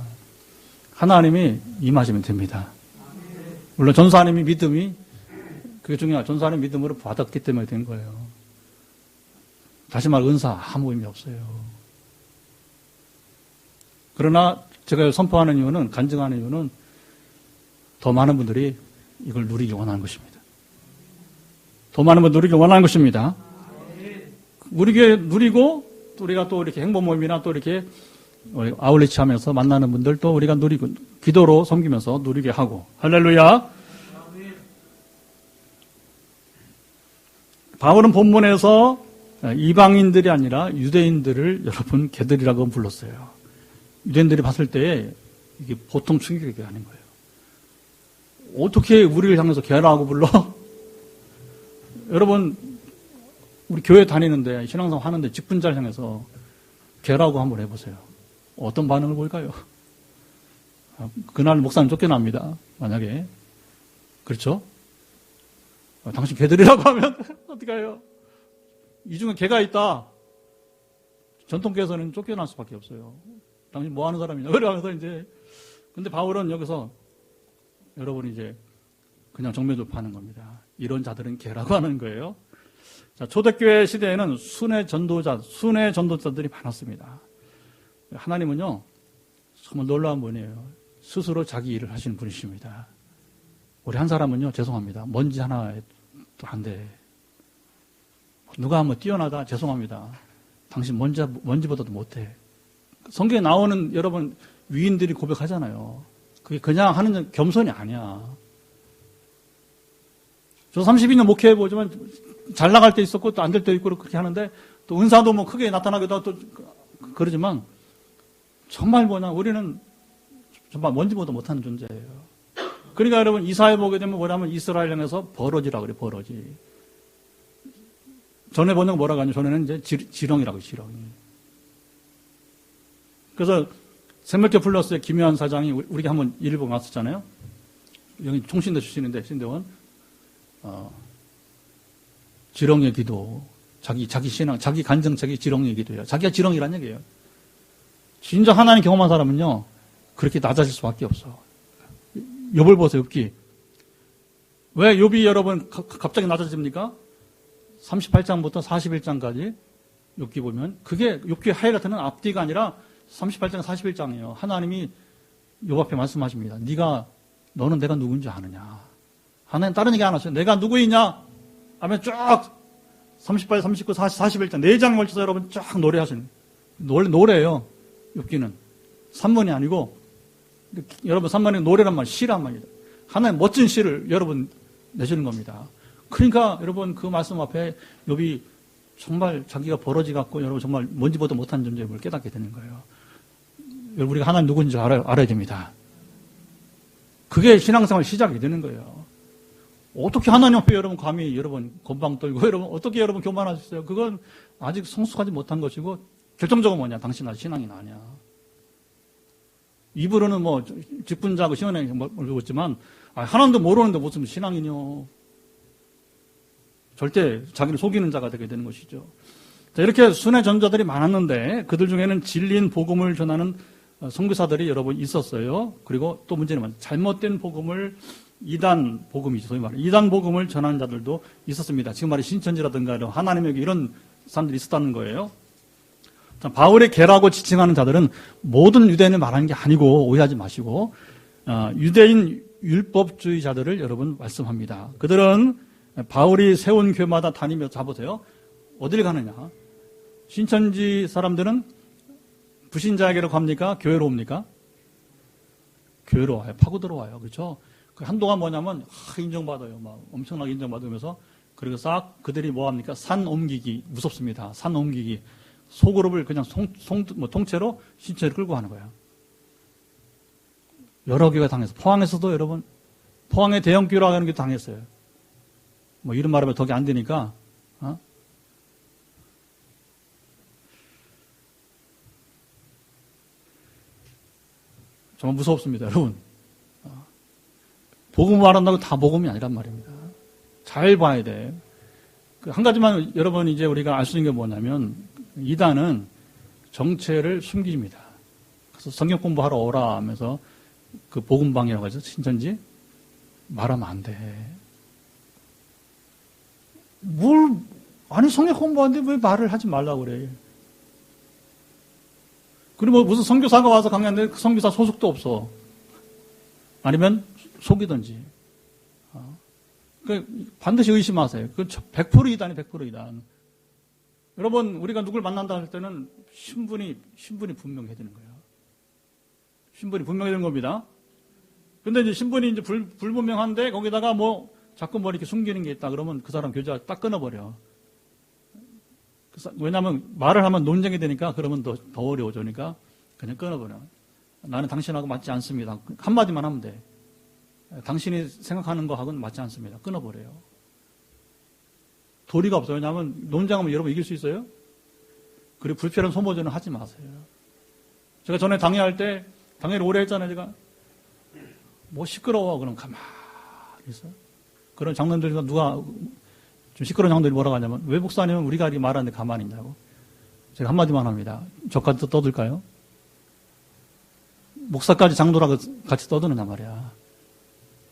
하나님이 임하시면 됩니다. 물론 전사님이 믿음이 그게 중요해요. 전사님 믿음으로 받았기 때문에 된 거예요. 다시 말해 은사 아무 의미 없어요. 그러나 제가 선포하는 이유는, 간증하는 이유는 더 많은 분들이 이걸 누리기 원하는 것입니다. 더 많은 분들이 누리기 원하는 것입니다. 우리 교회 누리고 또 우리가 또 이렇게 행복 모임이나 또 이렇게 아울리치 하면서 만나는 분들 또 우리가 누리고 기도로 섬기면서 누리게 하고. 할렐루야. 바울은 본문에서 이방인들이 아니라 유대인들을 여러분 개들이라고 불렀어요. 유대인들이 봤을 때 이게 보통 충격이 아닌 거예요. 어떻게 우리를 향해서 개라고 불러? 여러분 우리 교회 다니는데 신앙생활 하는데 직분자를 향해서 개라고 한번 해보세요. 어떤 반응을 보일까요? 그날 목사님 쫓겨납니다. 만약에. 그렇죠? 당신 개들이라고 하면 어떻게 해요? 이 중에 개가 있다. 전통교에서는 쫓겨날 수밖에 없어요. 당신 뭐 하는 사람이냐. 그러면서 이제, 근데 바울은 여기서 여러분이 이제 그냥 정면 돌파하는 겁니다. 이런 자들은 개라고 하는 거예요. 자, 초대교회 시대에는 순회 전도자들이 많았습니다. 하나님은요, 정말 놀라운 분이에요. 스스로 자기 일을 하시는 분이십니다. 우리 한 사람은요, 죄송합니다. 먼지 하나도 안 돼. 누가 한번 뛰어나다, 죄송합니다. 당신 먼지보다도 못해. 성경에 나오는 여러분 위인들이 고백하잖아요. 그게 그냥 하는 겸손이 아니야. 저 32년 목회해보지만 잘 나갈 때 있었고 또 안 될 때 있고 그렇게 하는데 또 은사도 뭐 크게 나타나기도 하고 또 그러지만 정말 우리는 정말 먼지보다 못하는 존재예요. 그러니까 여러분 이사회 보게 되면 뭐냐면 이스라엘령에서 버러지라고 그래요. 버러지. 전에 번역 뭐라고 하냐. 전에는 이제 지렁이라고 지렁이. 그래서 샘멜교 플러스의 김효한 사장이 우리가 한번 일본 갔었잖아요. 여기 총신대 출신인데 신대원. 지렁이의 기도. 자기 신앙, 자기 간증책이 지렁이의 기도예요. 자기가 지렁이란 얘기예요. 진짜 하나님 경험한 사람은요, 그렇게 낮아질 수밖에 없어. 욥을 보세요, 욥기. 왜 욥이 여러분 갑자기 낮아집니까? 38장부터 41장까지 욥기 보면 그게 욥기의 하이라이트는 앞뒤가 아니라 38장, 41장이에요. 하나님이 욥 앞에 말씀하십니다. 너는 내가 누군지 아느냐? 하나님 다른 얘기 안 하세요. 내가 누구이냐? 하면 쫙 38, 39, 40, 41장 4장 걸쳐서 여러분 쫙 노래하시는 노래예요. 욥기는 산문이 아니고 여러분 산문이 노래란 말, 시란 말이다. 하나님 멋진 시를 여러분 내시는 겁니다. 그러니까 여러분 그 말씀 앞에 욥이 정말 자기가 버러지 같고 여러분 정말 먼지보다 못한 존재임을 깨닫게 되는 거예요. 여러분 우리가 하나님 누군지 알아야 됩니다. 그게 신앙생활 시작이 되는 거예요. 어떻게 하나님 앞에 여러분 감히 여러분 건방 떨고 여러분 어떻게 여러분 교만할 수 있어요? 그건 아직 성숙하지 못한 것이고 결정적으로 뭐냐? 당신 아직 신앙이 아니야. 입으로는 뭐 직분자고 시원하게 모르고 있지만 하나님도 모르는데 무슨 신앙이뇨. 절대 자기를 속이는 자가 되게 되는 것이죠. 자, 이렇게 순회 전자들이 많았는데 그들 중에는 진리인 복음을 전하는 선교사들이 여러분 있었어요. 그리고 또 문제는 잘못된 복음을 이단 복음이죠. 소위 말해 이단 복음을 전하는 자들도 있었습니다. 지금 말해 신천지라든가 하나님에게 이런 사람들이 있었다는 거예요. 자, 바울의 개라고 지칭하는 자들은 모든 유대인을 말하는 게 아니고 오해하지 마시고 유대인 율법주의자들을 여러분 말씀합니다. 그들은 바울이 세운 교회마다 다니며 자보세요. 어딜 가느냐? 신천지 사람들은 불신자에게로 갑니까? 교회로 옵니까? 교회로 와요. 파고 들어와요. 그렇죠? 한동안 뭐냐면 인정받아요. 막 엄청나게 인정받으면서 그리고 싹 그들이 뭐 합니까? 산 옮기기 무섭습니다. 산 옮기기 소그룹을 그냥 통째로 신천지를 끌고 가는 거예요. 여러 개가 당했어요. 포항에서도 여러분 포항의 대형교회라고 하는 게 당했어요. 뭐 이런 말하면 덕이 안 되니까 정말 무섭습니다, 여러분. 복음 말한다고 다 복음이 아니란 말입니다. 잘 봐야 돼. 한 가지만 여러분 이제 우리가 알 수 있는 게 뭐냐면 이단은 정체를 숨깁니다. 그래서 성경 공부하러 오라 하면서 그 복음방이라고 하죠. 신천지 말하면 안 돼. 아니 성경 공부하는데 왜 말을 하지 말라고 그래. 그리고 무슨 선교사가 와서 강의하는데 그 선교사 소속도 없어. 아니면 속이든지. 반드시 의심하세요. 그 100% 이단이 100% 이단. 여러분 우리가 누굴 만난다 할 때는 신분이 분명해야 되는 거예요. 신분이 분명해야 되는 겁니다. 근데 이제 신분이 이제 불분명한데 거기다가 뭐 자꾸 뭐 이렇게 숨기는 게 있다 그러면 그 사람 교제가 딱 끊어버려. 왜냐하면 말을 하면 논쟁이 되니까 그러면 더 어려워지니까 그냥 끊어버려. 나는 당신하고 맞지 않습니다. 한마디만 하면 돼. 당신이 생각하는 거하고는 맞지 않습니다. 끊어버려요. 도리가 없어요. 왜냐하면 논쟁하면 여러분 이길 수 있어요? 그리고 불필요한 소모전은 하지 마세요. 제가 전에 당회할 때, 당회를 오래 했잖아요, 제가. 뭐 시끄러워. 그럼 가만히 있어. 그런 장로들 중에 누가 좀 시끄러운 장로들이 뭐라고 하냐면, 왜 목사님은 우리가 이렇게 말하는데 가만히 있냐고. 제가 한마디만 합니다. 저까지 떠들까요? 목사까지 장로라고 같이 떠드느냐 말이야.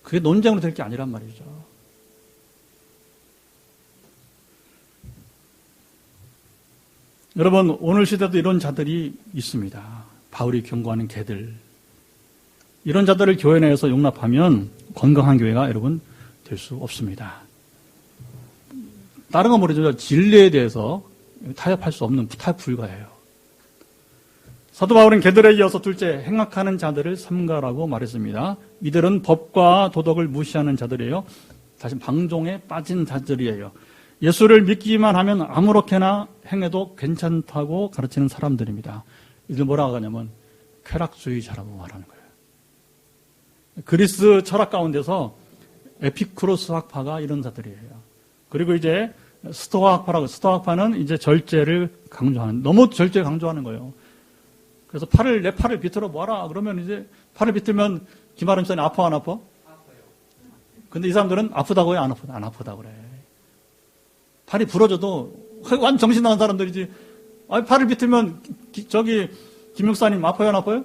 그게 논쟁으로 될 게 아니란 말이죠. 여러분, 오늘 시대도 이런 자들이 있습니다. 바울이 경고하는 개들. 이런 자들을 교회 내에서 용납하면 건강한 교회가 여러분 될 수 없습니다. 다른 건 모르죠. 진리에 대해서 타협할 수 없는, 타협 불가예요. 사도 바울은 개들에 이어서 둘째, 행악하는 자들을 삼가라고 말했습니다. 이들은 법과 도덕을 무시하는 자들이에요. 다시 방종에 빠진 자들이에요. 예수를 믿기만 하면 아무렇게나 행해도 괜찮다고 가르치는 사람들입니다. 이들 뭐라고 하냐면 쾌락주의자라고 말하는 거예요. 그리스 철학 가운데서 에피쿠로스 학파가 이런 자들이에요. 그리고 이제 스토아 학파라고, 스토아 학파는 이제 절제를 강조하는, 너무 절제를 강조하는 거예요. 그래서 내 팔을 비틀어 봐라. 그러면 이제 팔을 비틀면 김아름 목사님 아파, 안 아파? 아파요. 근데 이 사람들은 아프다고 해, 안 아프다고 그래. 팔이 부러져도 완전 정신 나간 사람들이지. 팔을 비틀면 김 목사님 아파요, 안 아파요?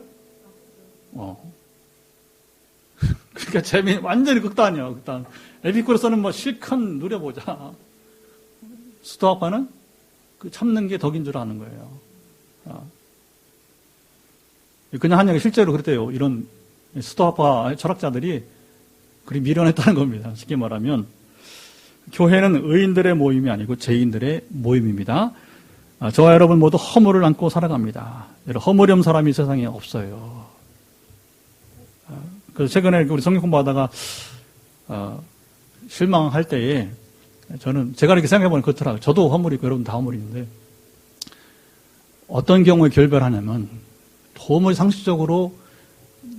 그러니까 완전히 극단이야, 극단. 에피쿠로스는 뭐 실컷 누려보자. 스토아파는 그 참는 게 덕인 줄 아는 거예요. 그냥 한 얘기 실제로 그랬대요. 이런 스토아파 철학자들이 그리 미련했다는 겁니다. 쉽게 말하면 교회는 의인들의 모임이 아니고 죄인들의 모임입니다. 저와 여러분 모두 허물을 안고 살아갑니다. 허물이 없는 사람이 세상에 없어요. 그래서 최근에 우리 성경 공부하다가 실망할 때에 제가 이렇게 생각해보니 그렇더라고요. 저도 허물이 있고 여러분 다 허물이 있는데 어떤 경우에 결별하냐면 도무지 상식적으로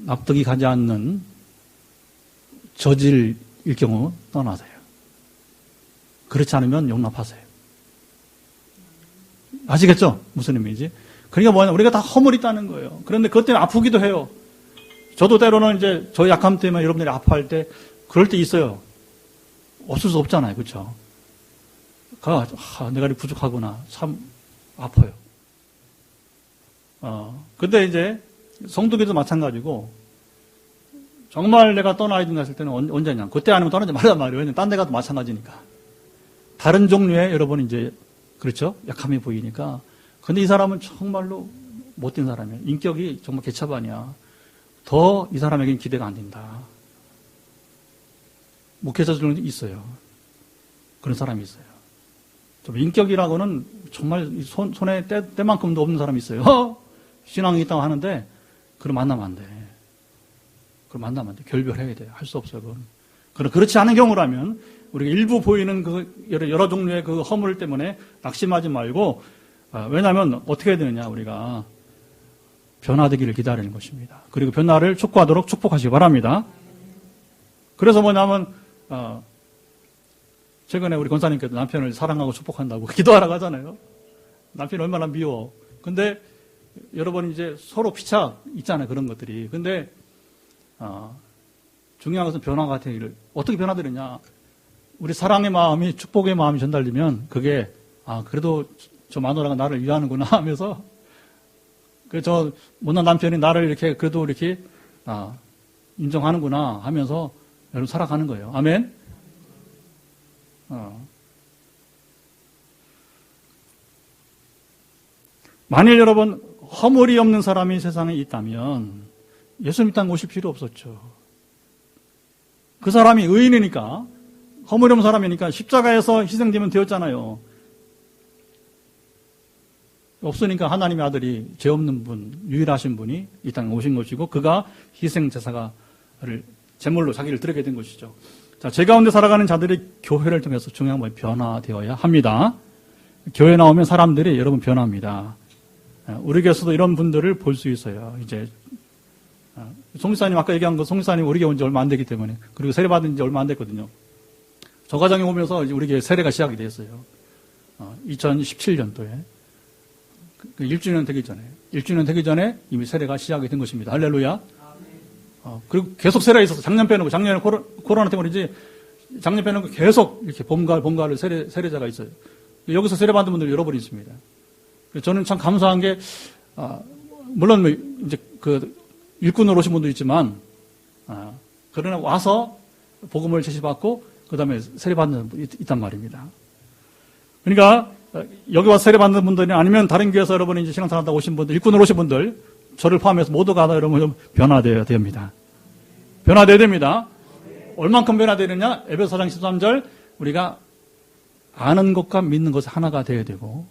납득이 가지 않는 저질일 경우 떠나세요. 그렇지 않으면 용납하세요. 아시겠죠? 무슨 의미인지? 그러니까 뭐냐, 우리가 다 허물이 있다는 거예요. 그런데 그것 때문에 아프기도 해요. 저도 때로는 이제 저 약함 때문에 여러분들이 아파할 때 그럴 때 있어요. 없을 수 없잖아요. 그렇죠? 내가 부족하구나. 참 아파요. 근데 이제 성도기도 마찬가지고 정말 내가 떠나야 된다 했을 때는 언제냐. 그때 아니면 떠나지 말란 말이에요. 왜냐면 딴 데 가도 마찬가지니까. 다른 종류의 여러분 이제 그렇죠? 약함이 보이니까. 근데 이 사람은 정말로 못된 사람이에요. 인격이 정말 개차반이야. 더 이 사람에게는 기대가 안 된다. 목회자 중에 있어요. 그런 사람이 있어요. 좀 인격이라고는 정말 손에 때만큼도 없는 사람이 있어요. 신앙이 있다고 하는데 그럼 만나면 안 돼. 그럼 만나면 안 돼. 결별해야 돼. 할 수 없어요. 그건. 그렇지 않은 경우라면 우리가 일부 보이는 그 여러 종류의 그 허물 때문에 낙심하지 말고 왜냐하면 어떻게 해야 되느냐 우리가 변화되기를 기다리는 것입니다. 그리고 변화를 촉구하도록 축복하시기 바랍니다. 그래서 뭐냐면 최근에 우리 권사님께도 남편을 사랑하고 축복한다고 기도하라고 하잖아요. 남편이 얼마나 미워. 근데 여러분 이제 서로 피착 있잖아요. 그런 것들이. 근데 중요한 것은 변화가 되기를 어떻게 변화되느냐. 우리 사랑의 마음이 축복의 마음이 전달되면 그게 그래도 저 마누라가 나를 위하는구나 하면서 저 못난 남편이 나를 이렇게 그래도 이렇게 인정하는구나 하면서 여러분 살아가는 거예요. 아멘. 만일 여러분 허물이 없는 사람이 세상에 있다면 예수님 땅 오실 필요 없었죠. 그 사람이 의인이니까 허물이 없는 사람이니까 십자가에서 희생되면 되었잖아요. 없으니까 하나님의 아들이 죄 없는 분, 유일하신 분이 이 땅에 오신 것이고 그가 희생제사를 제물로 자기를 드리게 된 것이죠. 자, 죄 가운데 살아가는 자들이 교회를 통해서 중요한 건 변화되어야 합니다. 교회 나오면 사람들이 여러분 변화합니다. 우리 교회에서도 이런 분들을 볼 수 있어요. 이제 송지사님 아까 얘기한 거 송지사님 우리 교회 온 지 얼마 안 되기 때문에 그리고 세례 받은 지 얼마 안 됐거든요. 저 과정에 오면서 이제 우리 교회 세례가 시작이 됐어요. 2017년도에 1주년 되기 전에 이미 세례가 시작이 된 것입니다. 할렐루야. 그리고 계속 세례에 있어서 작년 빼놓고, 작년에 코로나 때문이지, 작년 빼놓고 계속 이렇게 봄가을 세례자가 있어요. 여기서 세례받은 분들 여러 분 있습니다. 저는 참 감사한 게, 물론 뭐 이제 일꾼으로 오신 분도 있지만, 그러나 와서 복음을 제시받고, 그 다음에 세례받는 분이 있단 말입니다. 그러니까, 여기 와서 세례받는 분들이 아니면 다른 교회에서 여러분이 이제 신앙생활하다 오신 분들, 일꾼으로 오신 분들, 저를 포함해서 모두가 다 여러분 변화되어야 됩니다. 변화되어야 됩니다. 얼만큼 변화되느냐? 에베소 4장 13절, 우리가 아는 것과 믿는 것이 하나가 되어야 되고,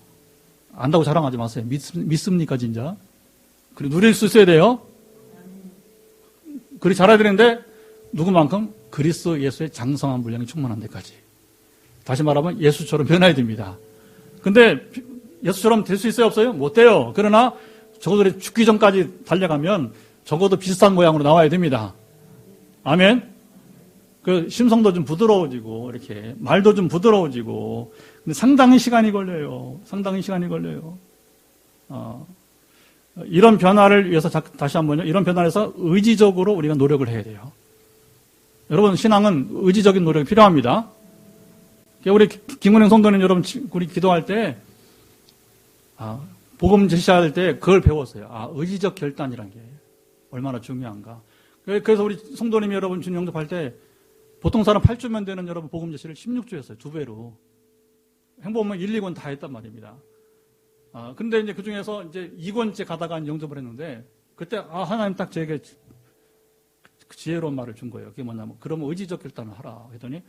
안다고 자랑하지 마세요. 믿습니까, 진짜? 그리고 누릴 수 있어야 돼요. 그리 잘해야 되는데, 누구만큼? 그리스도 예수의 장성한 분량이 충만한 데까지. 다시 말하면 예수처럼 변해야 됩니다. 근데 예수처럼 될 수 있어요, 없어요? 못 돼요. 그러나 적어도 죽기 전까지 달려가면 적어도 비슷한 모양으로 나와야 됩니다. 아멘? 심성도 좀 부드러워지고, 이렇게, 말도 좀 부드러워지고, 근데 상당히 시간이 걸려요. 상당히 시간이 걸려요. 이런 변화를 위해서 다시 한번요. 이런 변화에서 의지적으로 우리가 노력을 해야 돼요. 여러분, 신앙은 의지적인 노력이 필요합니다. 우리 김은행 성도님 여러분, 우리 기도할 때, 복음 제시할 때 그걸 배웠어요. 의지적 결단이란 게 얼마나 중요한가. 그래서 우리 성도님 여러분 주님 영접할 때, 보통 사람 8주면 되는 여러분 복음 제시를 16주 했어요. 2배로. 행복하면 1, 2권 다 했단 말입니다. 근데 이제 그 중에서 이제 2권째 가다가 영접을 했는데, 그때, 하나님 딱 저에게 지혜로운 말을 준 거예요. 그게 뭐냐면, 그러면 의지적 결단을 하라. 했더니,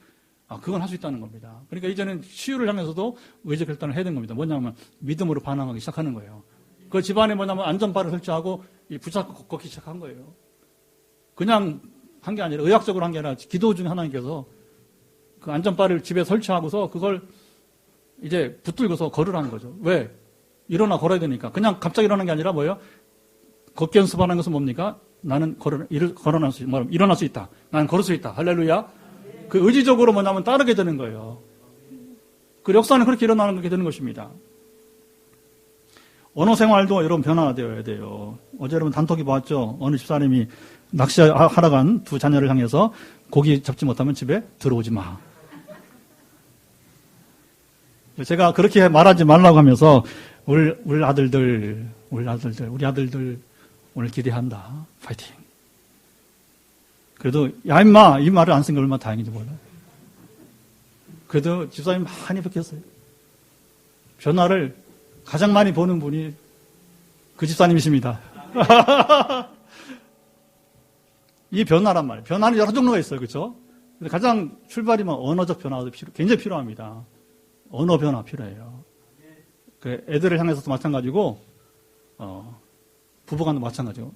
그건 할 수 있다는 겁니다. 그러니까 이제는 치유를 하면서도 의지적 결단을 해야 되는 겁니다. 뭐냐면, 믿음으로 반응하기 시작하는 거예요. 그 집안에 뭐냐면, 안전바를 설치하고, 붙잡고 걷기 시작한 거예요. 그냥 한 게 아니라, 의학적으로 한 게 아니라, 기도 중에 하나님께서 그 안전바를 집에 설치하고서 그걸 이제 붙들고서 걸으라는 거죠. 왜? 일어나 걸어야 되니까. 그냥 갑자기 일어나는 게 아니라 뭐예요? 걷기 연습하는 것은 뭡니까? 나는 일어날 수 있다. 나는 걸을 수 있다. 할렐루야. 그 의지적으로 뭐냐면 따르게 되는 거예요. 그 역사는 그렇게 일어나게 되는 것입니다. 언어 생활도 여러분 변화되어야 돼요. 어제 여러분 단톡이 봤죠? 어느 집사님이 낚시하러 간 두 자녀를 향해서 고기 잡지 못하면 집에 들어오지 마. 제가 그렇게 말하지 말라고 하면서 우리 아들들 오늘 기대한다. 파이팅. 그래도 야 임마 이 말을 안 쓴 게 얼마나 다행인지 몰라요. 그래도 집사님 많이 바뀌었어요. 변화를 가장 많이 보는 분이 그 집사님이십니다. 이 변화란 말이에요. 변화는 여러 종류가 있어요. 그렇죠? 근데 가장 출발이면 언어적 변화도 굉장히 필요합니다. 언어 변화 필요해요. 애들을 향해서도 마찬가지고 부부간도 마찬가지고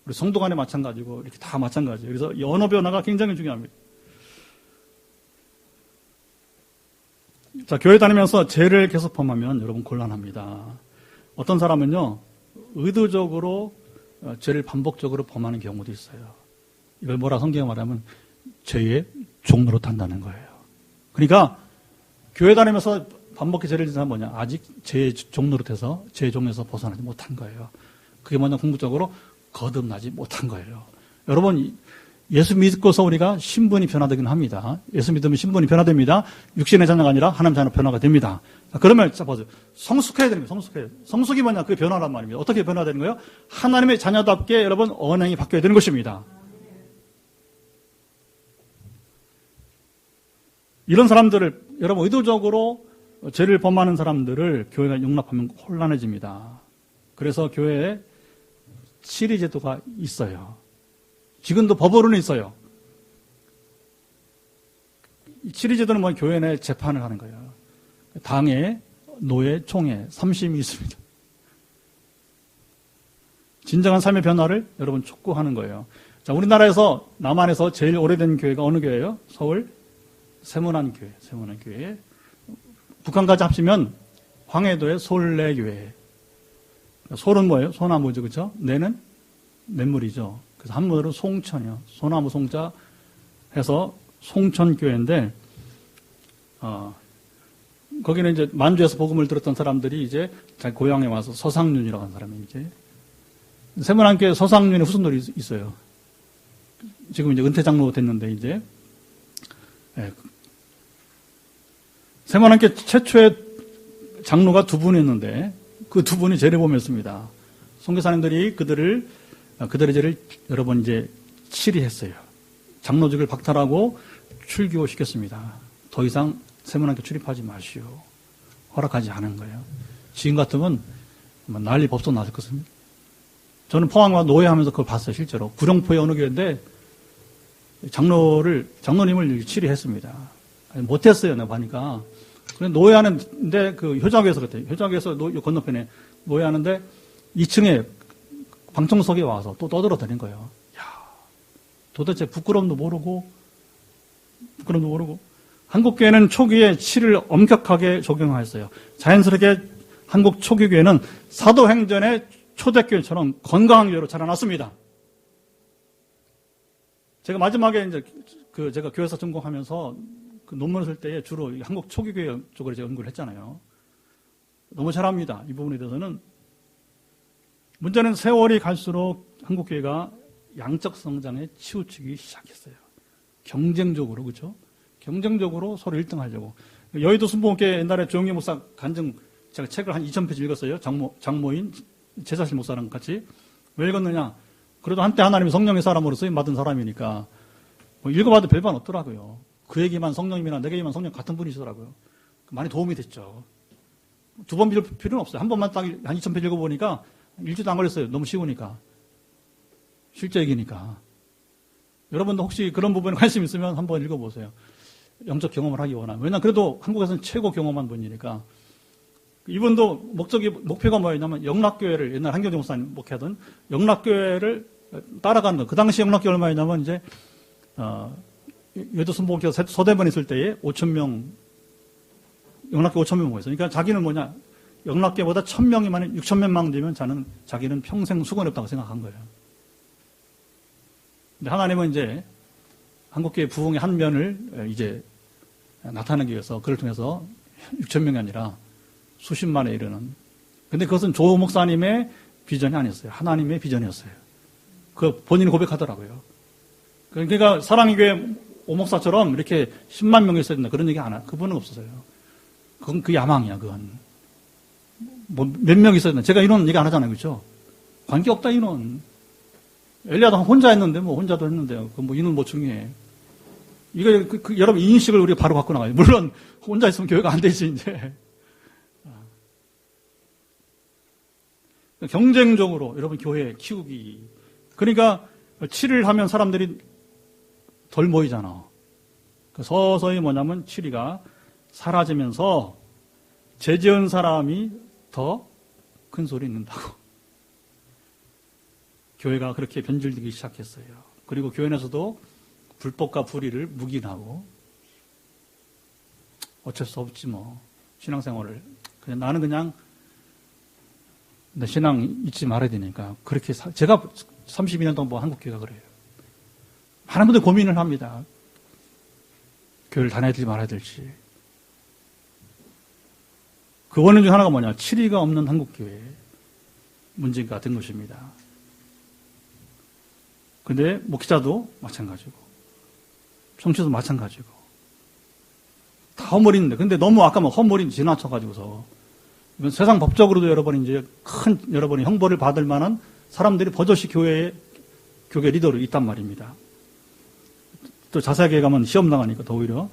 우리 성도 간에 마찬가지고 이렇게 다 마찬가지예요. 그래서 이 언어 변화가 굉장히 중요합니다. 자, 교회 다니면서 죄를 계속 범하면 여러분 곤란합니다. 어떤 사람은요 의도적으로 죄를 반복적으로 범하는 경우도 있어요. 이걸 뭐라 성경에 말하면 죄의 종로로 탄다는 거예요. 그러니까 교회 다니면서 반복해 죄를 짓는 사람은 뭐냐? 아직 죄의 종로로 돼서 죄의 종에서 벗어나지 못한 거예요. 그게 뭐냐? 궁극적으로 거듭나지 못한 거예요. 여러분 예수 믿고서 우리가 신분이 변화되긴 합니다. 예수 믿으면 신분이 변화됩니다. 육신의 자녀가 아니라 하나님 자녀 변화가 됩니다. 그러면 자 보세요. 성숙해야 됩니다. 성숙이 뭐냐? 그게 변화란 말입니다. 어떻게 변화되는 거예요? 하나님의 자녀답게 여러분 언행이 바뀌어야 되는 것입니다. 이런 사람들을 여러분 의도적으로 죄를 범하는 사람들을 교회가 용납하면 혼란해집니다. 그래서 교회에 치리제도가 있어요. 지금도 법으로는 있어요. 치리제도는 뭐 교회 내 재판을 하는 거예요. 당회, 노회, 총회, 3심이 있습니다. 진정한 삶의 변화를 여러분 촉구하는 거예요. 자, 우리나라에서 남한에서 제일 오래된 교회가 어느 교회예요? 서울 세문안교회. 북한까지 합치면 황해도의 솔래교회. 솔은 뭐예요? 소나무죠, 그렇죠? 내는 냇물이죠. 그래서 한문으로 송천이요. 소나무 송자 해서 송천교회인데, 거기는 이제 만주에서 복음을 들었던 사람들이 이제 자기 고향에 와서 서상윤이라고 하는 사람이 이제 세문안교회 서상윤의 후손들이 있어요. 지금 이제 은퇴 장로 됐는데 이제 세만한께 최초의 장로가 두 분이었는데 그 두 분이 죄를 범했습니다. 선교사님들이 그들의 죄를 여러 번 이제 치리했어요. 장로직을 박탈하고 출교시켰습니다. 더 이상 세문학교 출입하지 마시오. 허락하지 않은 거예요. 지금 같으면 난리 법석 났을 것입니다. 저는 포항과 노예하면서 그걸 봤어요, 실제로. 구룡포의 어느 교회인데 장로님을 치리했습니다. 못했어요, 내가 보니까. 그래, 노예하는데 그 효자교에서 그랬대요. 효자교에서 건너편에 노예하는데 2층에 방청석에 와서 또 떠들어대는 거예요. 야, 도대체 부끄러움도 모르고 한국교회는 초기에 치를 엄격하게 적용하였어요. 자연스럽게 한국 초기교회는 사도행전의 초대교회처럼 건강한 교회로 자라났습니다. 제가 마지막에 이제 제가 교회사 전공하면서 그 논문을 쓸 때에 주로 한국 초기교회 쪽으로 제가 연구를 했잖아요. 너무 잘합니다. 이 부분에 대해서는. 문제는 세월이 갈수록 한국교회가 양적 성장에 치우치기 시작했어요. 경쟁적으로, 그렇죠? 경쟁적으로 서로 1등 하려고. 여의도 순복음교회 옛날에 조영기 목사 간증, 제가 책을 한 2,000페이지 읽었어요. 장모인 제사실 목사랑 같이. 왜 읽었느냐? 그래도 한때 하나님이 성령의 사람으로 쓰임받은 사람이니까 뭐 읽어봐도 별반 없더라고요. 그 얘기만 성령님이나 내 얘기만 성령 같은 분이시더라고요. 많이 도움이 됐죠. 두 번 빌 필요는 없어요. 한 번만 딱 한 2,000페이지 읽어보니까 일주도 안 걸렸어요. 너무 쉬우니까. 실제 얘기니까. 여러분도 혹시 그런 부분에 관심 있으면 한번 읽어보세요. 영적 경험을 하기 원하면. 왜냐면 그래도 한국에서는 최고 경험한 분이니까. 이분도 목표가 뭐였냐면 영락교회를, 옛날 한경재 목사님 목회하던 영락교회를 따라가는 거. 그 당시 영락교회 얼마였냐면 이제, 여의도 순복음교회 서대번 있을 때에 5,000명, 영락교회 5,000명 모였어요. 그러니까 자기는 뭐냐, 영락교회보다 1,000명이 많은 6,000명만 되면 자기는 평생 수건이 없다고 생각한 거예요. 근데 하나님은 이제 한국교회 부흥의 한 면을 이제 나타내기 위해서 그를 통해서 6,000명이 아니라 수십만에 이르는. 근데 그것은 조 목사님의 비전이 아니었어요. 하나님의 비전이었어요. 그 본인이 고백하더라고요. 그러니까 사랑의 교회 오 목사처럼 이렇게 10만 명이 있어야 된다. 그런 얘기 안 하. 그분은 없었어요. 그건 그 야망이야, 그건. 뭐 몇 명 있어야 된다. 제가 이런 얘기 안 하잖아요. 그렇죠? 관계 없다, 인원. 엘리야도 혼자 했는데, 뭐 혼자도 했는데요. 그 뭐 인원 뭐 중요해. 이거 여러분 인식을 우리가 바로 갖고 나가요. 물론 혼자 있으면 교회가 안 되지 이제. 경쟁적으로 여러분 교회 키우기. 그러니까 치리를 하면 사람들이 덜 모이잖아. 서서히 뭐냐면 치리가 사라지면서 죄 지은 사람이 더 큰 소리 듣는다고. 교회가 그렇게 변질되기 시작했어요. 그리고 교회 내에서도 불법과 불의를 묵인하고 어쩔 수 없지 뭐. 신앙생활을. 나는 그냥 내 신앙 잊지 말아야 되니까. 그렇게 제가 32년 동안 한국교회가 그래요. 많은 분들 고민을 합니다. 교회를 다녀야 될지 말아야 될지. 그 원인 중 하나가 뭐냐. 치리가 없는 한국교회 문제가 된 것입니다. 근데 목회자도 마찬가지고 청취자도 마찬가지고 다 허물인데 근데 너무 아까 뭐 허물이 지나쳐가지고서 이건 세상 법적으로도 여러분이 이제 큰 여러분이 형벌을 받을 만한 사람들이 버젓이 교회 리더로 있단 말입니다. 또 자세하게 가면 시험 나가니까 더 오히려.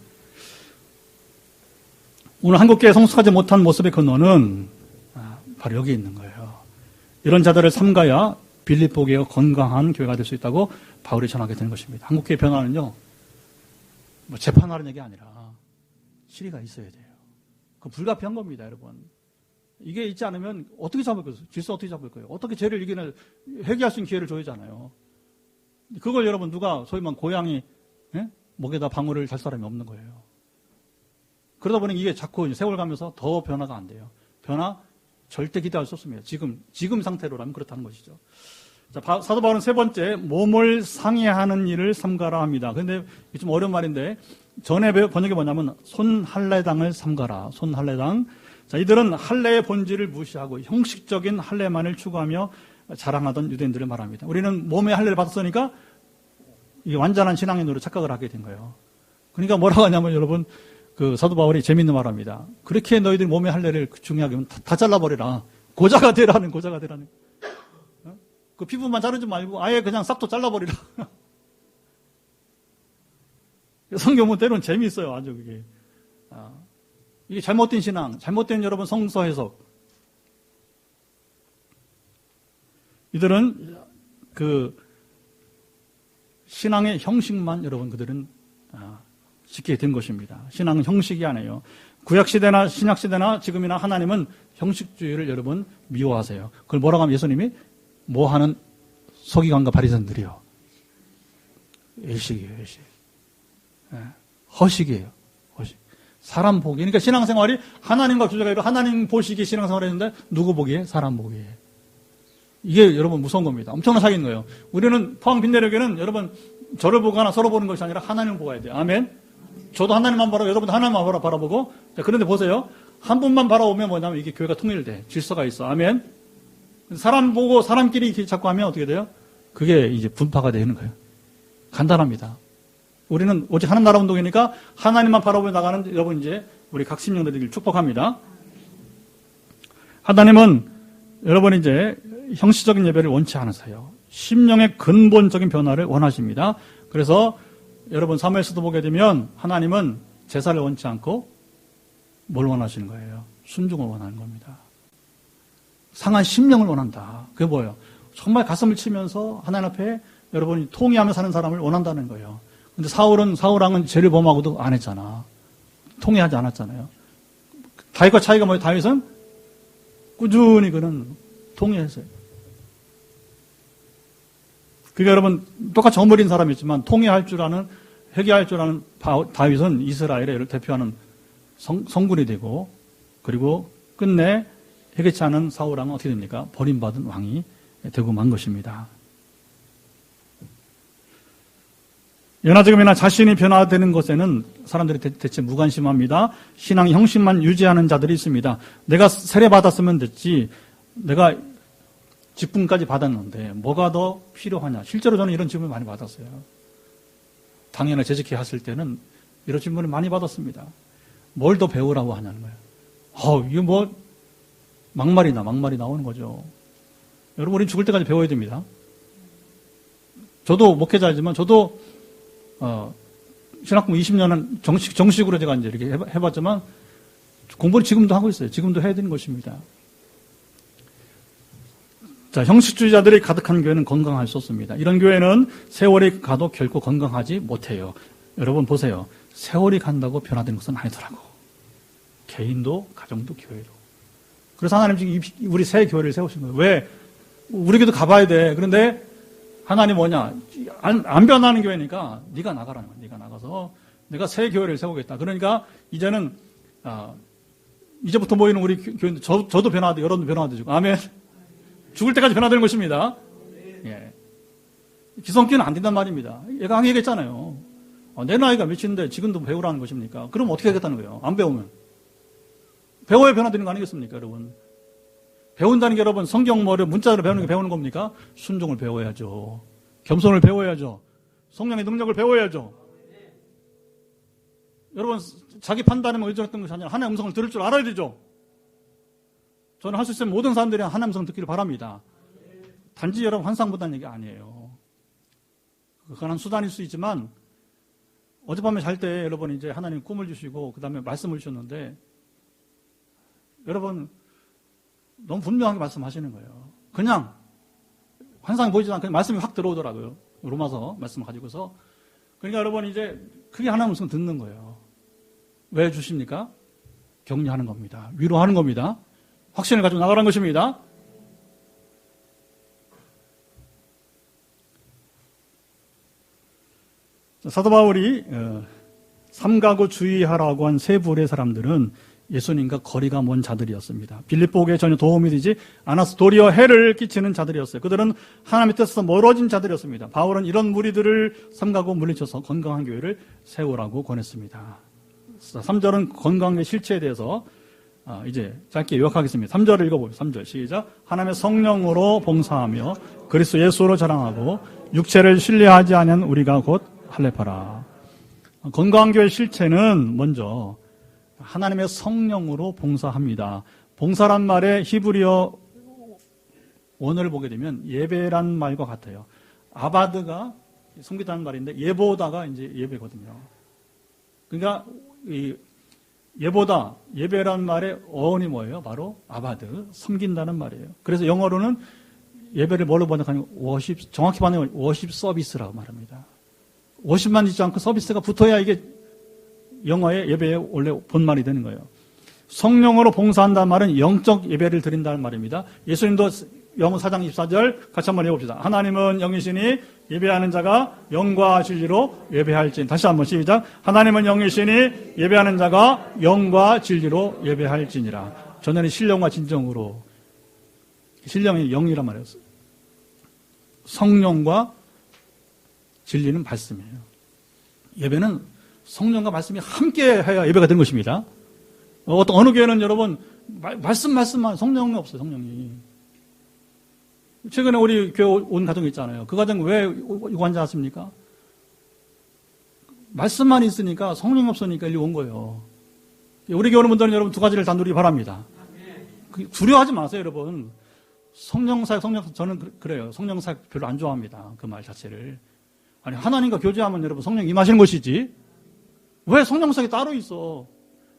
오늘 한국교회 성숙하지 못한 모습의 근원은 바로 여기 있는 거예요. 이런 자들을 삼가야 빌립보 교회가 건강한 교회가 될 수 있다고 바울이 전하게 되는 것입니다. 한국교회 변화는요, 뭐 재판하는 얘기 아니라 치리가 있어야 돼요. 그 불가피한 겁니다, 여러분. 이게 있지 않으면 어떻게 잡을 거예요? 질서 어떻게 잡을 거예요? 어떻게 죄를 이기는 회개할 수 있는 기회를 줘야잖아요. 그걸 여러분 누가 소위 말하면 고양이 목에다 방울을 달 사람이 없는 거예요. 그러다 보니 이게 자꾸 세월 가면서 더 변화가 안 돼요. 변화 절대 기대할 수 없습니다. 지금 상태로라면 그렇다는 것이죠. 자, 사도 바울은 세 번째, 몸을 상해하는 일을 삼가라 합니다. 근데 이게 좀 어려운 말인데, 전에 번역이 뭐냐면, 손할례당을 삼가라. 손할례당. 자, 이들은 할례의 본질을 무시하고 형식적인 할례만을 추구하며 자랑하던 유대인들을 말합니다. 우리는 몸의 할례를 받았으니까 이게 완전한 신앙의 노로 착각을 하게 된 거예요. 그러니까 뭐라고 하냐면 여러분, 그 사도 바울이 재밌는 말 합니다. 그렇게 너희들 몸의 할례를 중요하게 하면 다 잘라버리라. 고자가 되라는. 그 피부만 자르지 말고 아예 그냥 싹도 잘라버리라. 성경은 때로는 재미있어요. 아주 그게. 이게 잘못된 신앙, 잘못된 여러분 성서 해석. 이들은 그 신앙의 형식만 여러분 그들은 짓게 된 것입니다. 신앙은 형식이 아니에요. 구약시대나 신약시대나 지금이나 하나님은 형식주의를 여러분 미워하세요. 그걸 뭐라고 하면 예수님이 뭐 하는 서기관과 바리새인들이요. 일식이에요, 일식. 허식이에요, 허식. 사람 보기. 그러니까 신앙생활이 하나님과 교제가 이루 하나님 보시기에 신앙생활을 했는데 누구 보기에? 사람 보기에. 이게 여러분 무서운 겁니다. 엄청난 사기인 거예요. 우리는 포항 빈내력에는 여러분 저를 보거나 서로 보는 것이 아니라 하나님을 보아야 돼요. 아멘. 저도 하나님만 바라보고 여러분도 하나님만 바라보고. 자, 그런데 보세요. 한 분만 바라보면 뭐냐면 이게 교회가 통일돼. 질서가 있어. 아멘. 사람 보고 사람끼리 이렇게 자꾸 하면 어떻게 돼요? 그게 이제 분파가 되는 거예요. 간단합니다. 우리는 오직 하나님 나라 운동이니까 하나님만 바라보며 나가는 여러분 이제 우리 각 심령들을 축복합니다. 하나님은 여러분 이제 형식적인 예배를 원치 않으세요. 심령의 근본적인 변화를 원하십니다. 그래서 여러분 사무엘서도 보게 되면 하나님은 제사를 원치 않고 뭘 원하시는 거예요? 순종을 원하는 겁니다. 상한 심령을 원한다. 그게 뭐예요? 정말 가슴을 치면서 하나님 앞에 여러분이 통회하며 사는 사람을 원한다는 거예요. 근데 사울왕은 죄를 범하고도 안 했잖아. 통회하지 않았잖아요. 다윗과 차이가 뭐예요? 다윗은 꾸준히 그는 통회했어요. 그러니까 여러분 똑같이 어머린 사람이지만 통회할 줄 아는, 회개할 줄 아는 다윗은 이스라엘을 대표하는 성군이 되고, 그리고 끝내 회개치 않은 사울왕은 어떻게 됩니까? 버림받은 왕이 되고 만 것입니다. 연하지금이나 자신이 변화되는 것에는 사람들이 대체 무관심합니다. 신앙의 형식만 유지하는 자들이 있습니다. 내가 세례받았으면 됐지, 내가 직분까지 받았는데 뭐가 더 필요하냐. 실제로 저는 이런 질문을 많이 받았어요. 당연히 재직회 했을 때는 이런 질문을 많이 받았습니다. 뭘 더 배우라고 하냐는 거예요. 이거 뭐 막말이 나오는 거죠. 여러분, 우린 죽을 때까지 배워야 됩니다. 저도 목회자이지만 저도 신학공 20년은 정식으로 제가 이제 이렇게 해봤지만 공부를 지금도 하고 있어요. 지금도 해야 되는 것입니다. 자, 형식주의자들이 가득한 교회는 건강할 수 없습니다. 이런 교회는 세월이 가도 결코 건강하지 못해요. 여러분 보세요. 세월이 간다고 변화되는 것은 아니더라고. 개인도, 가정도, 교회도. 그래서 하나님 지금 우리 새 교회를 세우신 거예요. 왜? 우리 교회도 가봐야 돼. 그런데 하나님 뭐냐? 안 변하는 교회니까 네가 나가라는 거야. 네가 나가서 내가 새 교회를 세우겠다. 그러니까 이제는 이제부터 모이는 우리 교회들 저도 변화돼, 여러분도 변화되고. 아멘. 죽을 때까지 변화되는 것입니다. 예. 기성기는 안 된단 말입니다. 얘가 얘기했잖아요. 내 나이가 몇인데 지금도 배우라는 것입니까? 그럼 어떻게 하겠다는 거예요? 안 배우면. 배워야 변화되는 거 아니겠습니까, 여러분? 배운다는 게 여러분 성경어를 문자로 배우는 게 배우는 겁니까? 순종을 배워야죠. 겸손을 배워야죠. 성령의 능력을 배워야죠. 여러분 자기 판단에만 의존했던 것이 아니라 하나님의 음성을 들을 줄 알아야 되죠. 저는 할 수 있으면 모든 사람들이 하나님의 음성을 듣기를 바랍니다. 단지 여러분 환상보다는 얘기 아니에요. 그건 한 수단일 수 있지만 어젯밤에 잘 때 여러분 이제 하나님 꿈을 주시고 그 다음에 말씀을 주셨는데 여러분 너무 분명하게 말씀하시는 거예요. 그냥 환상이 보이지 않고 말씀이 확 들어오더라고요. 로마서 말씀을 가지고서. 그러니까 여러분 이제 그게 하나님 음성 듣는 거예요. 왜 주십니까? 격려하는 겁니다. 위로하는 겁니다. 확신을 가지고 나가라는 것입니다. 사도 바울이 삼가구 주의하라고 한 세 부류의 사람들은 예수님과 거리가 먼 자들이었습니다. 빌립보에게 전혀 도움이 되지 않아서 도리어 해를 끼치는 자들이었어요. 그들은 하나님의 뜻에서 멀어진 자들이었습니다. 바울은 이런 무리들을 삼가고 물리쳐서 건강한 교회를 세우라고 권했습니다. 3절은 건강의 실체에 대해서 이제 짧게 요약하겠습니다. 3절을 읽어보세요. 3절 시작. 하나님의 성령으로 봉사하며 그리스도 예수로 자랑하고 육체를 신뢰하지 않은 우리가 곧 할례파라. 건강한 교회 실체는 먼저 하나님의 성령으로 봉사합니다. 봉사란 말의 히브리어 원어를 보게 되면 예배란 말과 같아요. 아바드가 섬기다는 말인데 예보다가 이제 예배거든요. 그러니까 이 예보다, 예배란 말의 어원이 뭐예요? 바로 아바드, 섬긴다는 말이에요. 그래서 영어로는 예배를 뭘로 번역하냐면 워십, 정확히 번역하면 워십 서비스라고 말합니다. 워십만 있지 않고 서비스가 붙어야 이게 영어의 예배의 원래 본말이 되는 거예요. 성령으로 봉사한다는 말은 영적 예배를 드린다는 말입니다. 예수님도 영어 4장 24절 같이 한번 해봅시다. 하나님은 영이시니 예배하는 자가 영과 진리로 예배할지니. 다시 한번 시작. 하나님은 영이시니 예배하는 자가 영과 진리로 예배할지니라. 전에는 신령과 진정으로, 신령이 영이란 말이었어요. 성령과 진리는 말씀이에요. 예배는 성령과 말씀이 함께 해야 예배가 되는 것입니다. 어느 교회는 여러분 말씀만 성령이 없어요. 성령이. 최근에 우리 교회 온 가정 있잖아요. 그 가정 왜 이거 앉아 왔습니까? 말씀만 있으니까 성령이 없으니까 일리 온 거예요. 우리 교회 오는 분들은 여러분 두 가지를 다 누리기 바랍니다. 두려워하지 마세요, 여러분. 성령사역, 저는 그래요. 성령사역 별로 안 좋아합니다. 그 말 자체를. 아니, 하나님과 교제하면 여러분 성령 임하시는 것이지. 왜 성령사역이 따로 있어?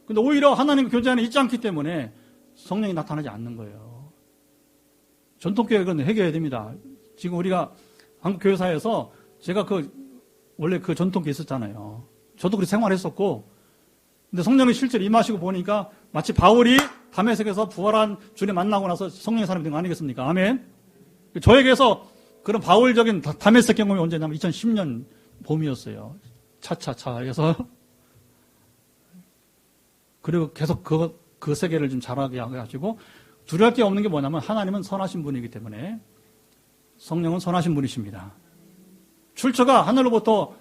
근데 오히려 하나님과 교제 안에 있지 않기 때문에 성령이 나타나지 않는 거예요. 전통교회 그건 해결해야 됩니다. 지금 우리가 한국교회사에서 제가 원래 그 전통교회 있었잖아요. 저도 그렇게 생활했었고, 근데 성령이 실제로 임하시고 보니까 마치 바울이 다메섹에서 부활한 주님 만나고 나서 성령의 사람이 된 거 아니겠습니까? 아멘. 저에게서 그런 바울적인 다메섹 경험이 언제냐면 2010년 봄이었어요. 차차차 해서. 그리고 계속 그 세계를 좀 잘하게 해가지고 두려울 게 없는 게 뭐냐면 하나님은 선하신 분이기 때문에 성령은 선하신 분이십니다. 출처가 하나님으로부터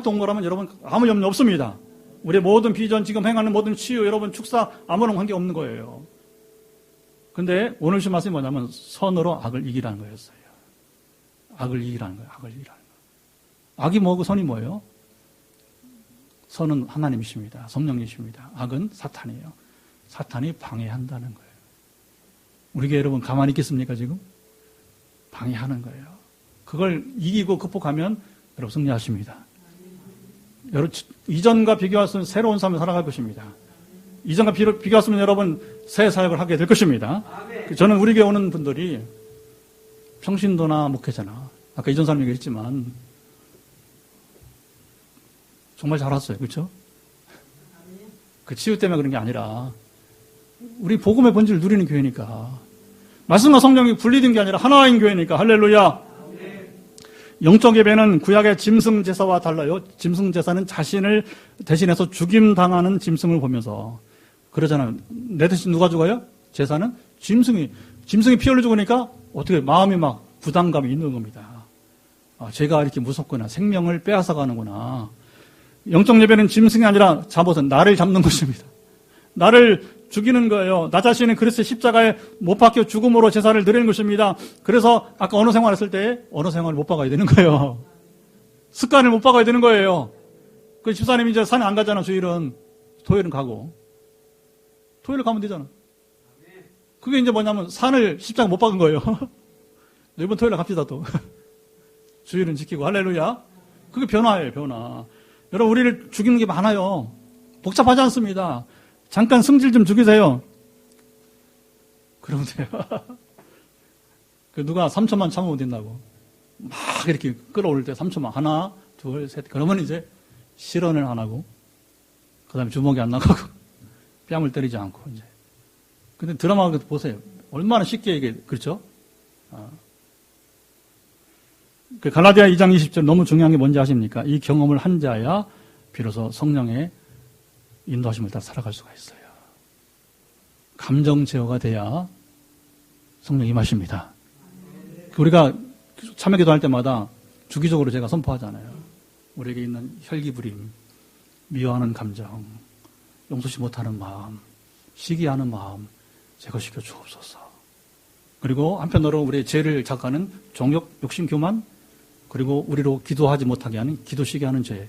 온 거라면 여러분 아무 염려 없습니다. 우리의 모든 비전, 지금 행하는 모든 치유, 여러분 축사 아무런 관계 없는 거예요. 근데 오늘 주신 말씀이 뭐냐면 선으로 악을 이기라는 거였어요. 악을 이기라는 거예요. 악을 이기라는 거예요. 악이 뭐고 선이 뭐예요? 선은 하나님이십니다. 성령이십니다. 악은 사탄이에요. 사탄이 방해한다는 거예요. 우리 교회 여러분 가만히 있겠습니까 지금? 방해하는 거예요. 그걸 이기고 극복하면 여러분 승리하십니다. 여러분 이전과 비교했으면 새로운 삶을 살아갈 것입니다. 이전과 비교했으면 여러분 새 사역을 하게 될 것입니다. 저는 우리 교회 오는 분들이 평신도나 목회자나 아까 이전 사람 얘기했지만 정말 잘 왔어요. 그렇죠? 그 치유 때문에 그런 게 아니라 우리 복음의 본질을 누리는 교회니까 말씀과 성령이 분리된 게 아니라 하나인 교회니까 할렐루야. 영적 예배는 구약의 짐승 제사와 달라요. 짐승 제사는 자신을 대신해서 죽임당하는 짐승을 보면서 그러잖아요. 내 대신 누가 죽어요? 제사는 짐승이 피 흘려 죽으니까 어떻게 마음이 막 부담감이 있는 겁니다. 제가 이렇게 무섭구나. 생명을 빼앗아 가는구나. 영적 예배는 짐승이 아니라 잡아서 나를 잡는 것입니다. 나를 죽이는 거예요. 나 자신은 그리스도의 십자가에 못 박혀 죽음으로 제사를 드리는 것입니다. 그래서 아까 언어 생활했을 때 언어 생활을 못 박아야 되는 거예요. 습관을 못 박아야 되는 거예요. 그 집사님이 이제 산에 안 가잖아. 주일은. 토요일은 가고. 토요일 가면 되잖아. 그게 이제 뭐냐면 산을 십자가 못 박은 거예요. 이번 토요일에 갑시다 또. 주일은 지키고 할렐루야. 그게 변화예요. 변화. 여러분 우리를 죽이는 게 많아요. 복잡하지 않습니다. 잠깐 승질 좀 죽이세요. 그러면 돼요. 누가 3초만 참으면 된다고. 막 이렇게 끌어올 때 3초만. 하나, 둘, 셋. 그러면 이제 실언을 안 하고, 그 다음에 주먹이 안 나가고, 뺨을 때리지 않고, 이제. 근데 드라마 보세요. 얼마나 쉽게 이게, 그렇죠? 그 갈라디아 2장 20절 너무 중요한 게 뭔지 아십니까? 이 경험을 한 자야 비로소 성령의 인도하심을 따라 살아갈 수가 있어요. 감정 제어가 돼야 성령 임하십니다. 우리가 참회기도 할 때마다 주기적으로 제가 선포하잖아요. 우리에게 있는 혈기부림, 미워하는 감정, 용서치 못하는 마음, 시기하는 마음 제거시켜 주옵소서. 그리고 한편으로 우리의 죄를 자극하는 정욕, 욕심, 교만 그리고 우리로 기도하지 못하게 하는 기도시게 하는 죄.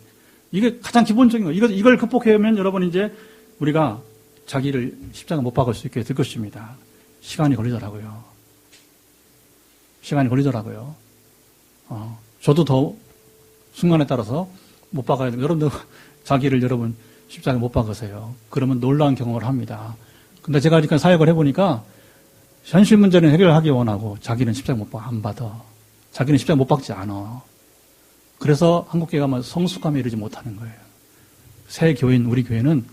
이게 가장 기본적인 거예요. 이걸 극복해오면 여러분 이제 우리가 자기를 십자가 못 박을 수 있게 될 것입니다. 시간이 걸리더라고요. 저도 더 순간에 따라서 못 박아야 돼요. 여러분들 자기를 여러분 십자가 못 박으세요. 그러면 놀라운 경험을 합니다. 근데 제가 아직까지 사역을 해보니까 현실 문제는 해결하기 원하고 자기는 십자가 안 받아. 자기는 십자가 못 박지 않아. 그래서 한국교회가 아마 성숙함에 이르지 못하는 거예요. 새 교인, 우리 교회는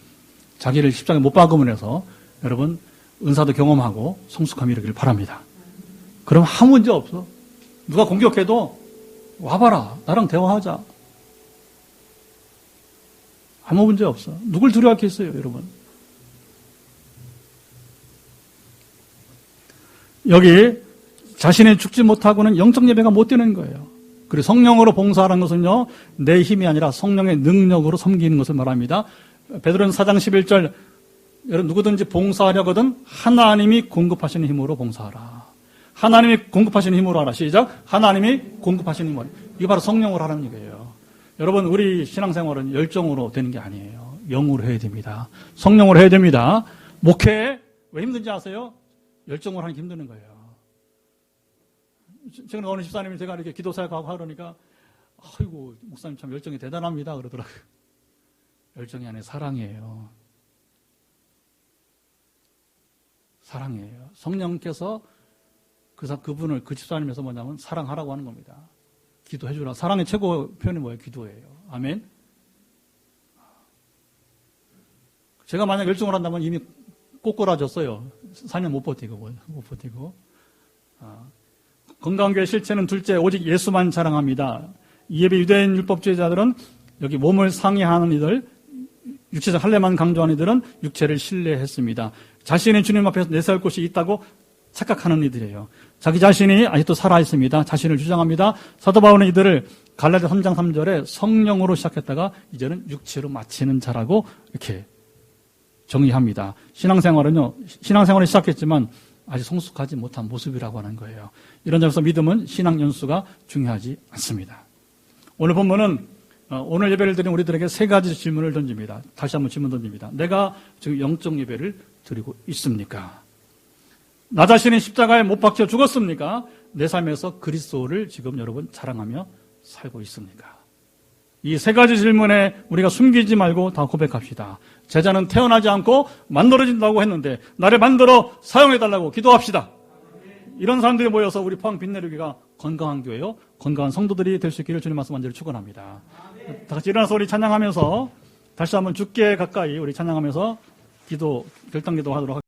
자기를 십자가에 못 박음으로 해서 여러분 은사도 경험하고 성숙함이 이르기를 바랍니다. 그럼 아무 문제 없어. 누가 공격해도 와봐라. 나랑 대화하자. 아무 문제 없어. 누굴 두려워하겠어요, 여러분. 여기 자신이 죽지 못하고는 영적 예배가 못 되는 거예요. 그리고 성령으로 봉사하는 것은요, 내 힘이 아니라 성령의 능력으로 섬기는 것을 말합니다. 베드로는 4장 11절, 여러분 누구든지 봉사하려거든 하나님이 공급하시는 힘으로 봉사하라. 하나님이 공급하시는 힘으로 하라. 시작. 하나님이 공급하시는 힘으로. 이게 바로 성령으로 하라는 얘기예요. 여러분 우리 신앙생활은 열정으로 되는 게 아니에요. 영으로 해야 됩니다. 성령으로 해야 됩니다. 목회 왜 힘든지 아세요? 열정으로 하는 게 힘드는 거예요. 최근에 어느 집사님이 제가 이렇게 기도 사역하고 하려니까 아이고 목사님 참 열정이 대단합니다 그러더라고요. 열정이 아니라 사랑이에요. 사랑이에요. 성령께서 그분을 그 집사님에서 뭐냐면 사랑하라고 하는 겁니다. 기도해주라. 사랑의 최고 표현이 뭐예요? 기도예요. 아멘. 제가 만약 열정을 한다면 이미 꼬꾸라졌어요. 4년 못 버티고. 건강교회 실체는 둘째, 오직 예수만 자랑합니다. 이예배 유대인 율법주의자들은 여기 몸을 상해하는 이들, 육체적 할례만 강조하는 이들은 육체를 신뢰했습니다. 자신의 주님 앞에서 내세울 곳이 있다고 착각하는 이들이에요. 자기 자신이 아직도 살아있습니다. 자신을 주장합니다. 사도 바울은 이들을 갈라디아 3장 3절에 성령으로 시작했다가 이제는 육체로 마치는 자라고 이렇게 정의합니다. 신앙생활을 시작했지만 아직 성숙하지 못한 모습이라고 하는 거예요. 이런 점에서 믿음은 신앙 연수가 중요하지 않습니다. 오늘 본문은 오늘 예배를 드린 우리들에게 세 가지 질문을 던집니다. 다시 한번 질문 던집니다. 내가 지금 영적 예배를 드리고 있습니까? 나 자신이 십자가에 못 박혀 죽었습니까? 내 삶에서 그리스도를 지금 여러분 자랑하며 살고 있습니까? 이 세 가지 질문에 우리가 숨기지 말고 다 고백합시다. 제자는 태어나지 않고 만들어진다고 했는데 나를 만들어 사용해달라고 기도합시다. 이런 사람들이 모여서 우리 포항 빛내리기가 건강한 교회요, 건강한 성도들이 될 수 있기를 주님 말씀 완전히 축원합니다. 다 같이 일어나서 우리 찬양하면서 다시 한번 주께 가까이 우리 찬양하면서 결단기도 하도록 하겠습니다.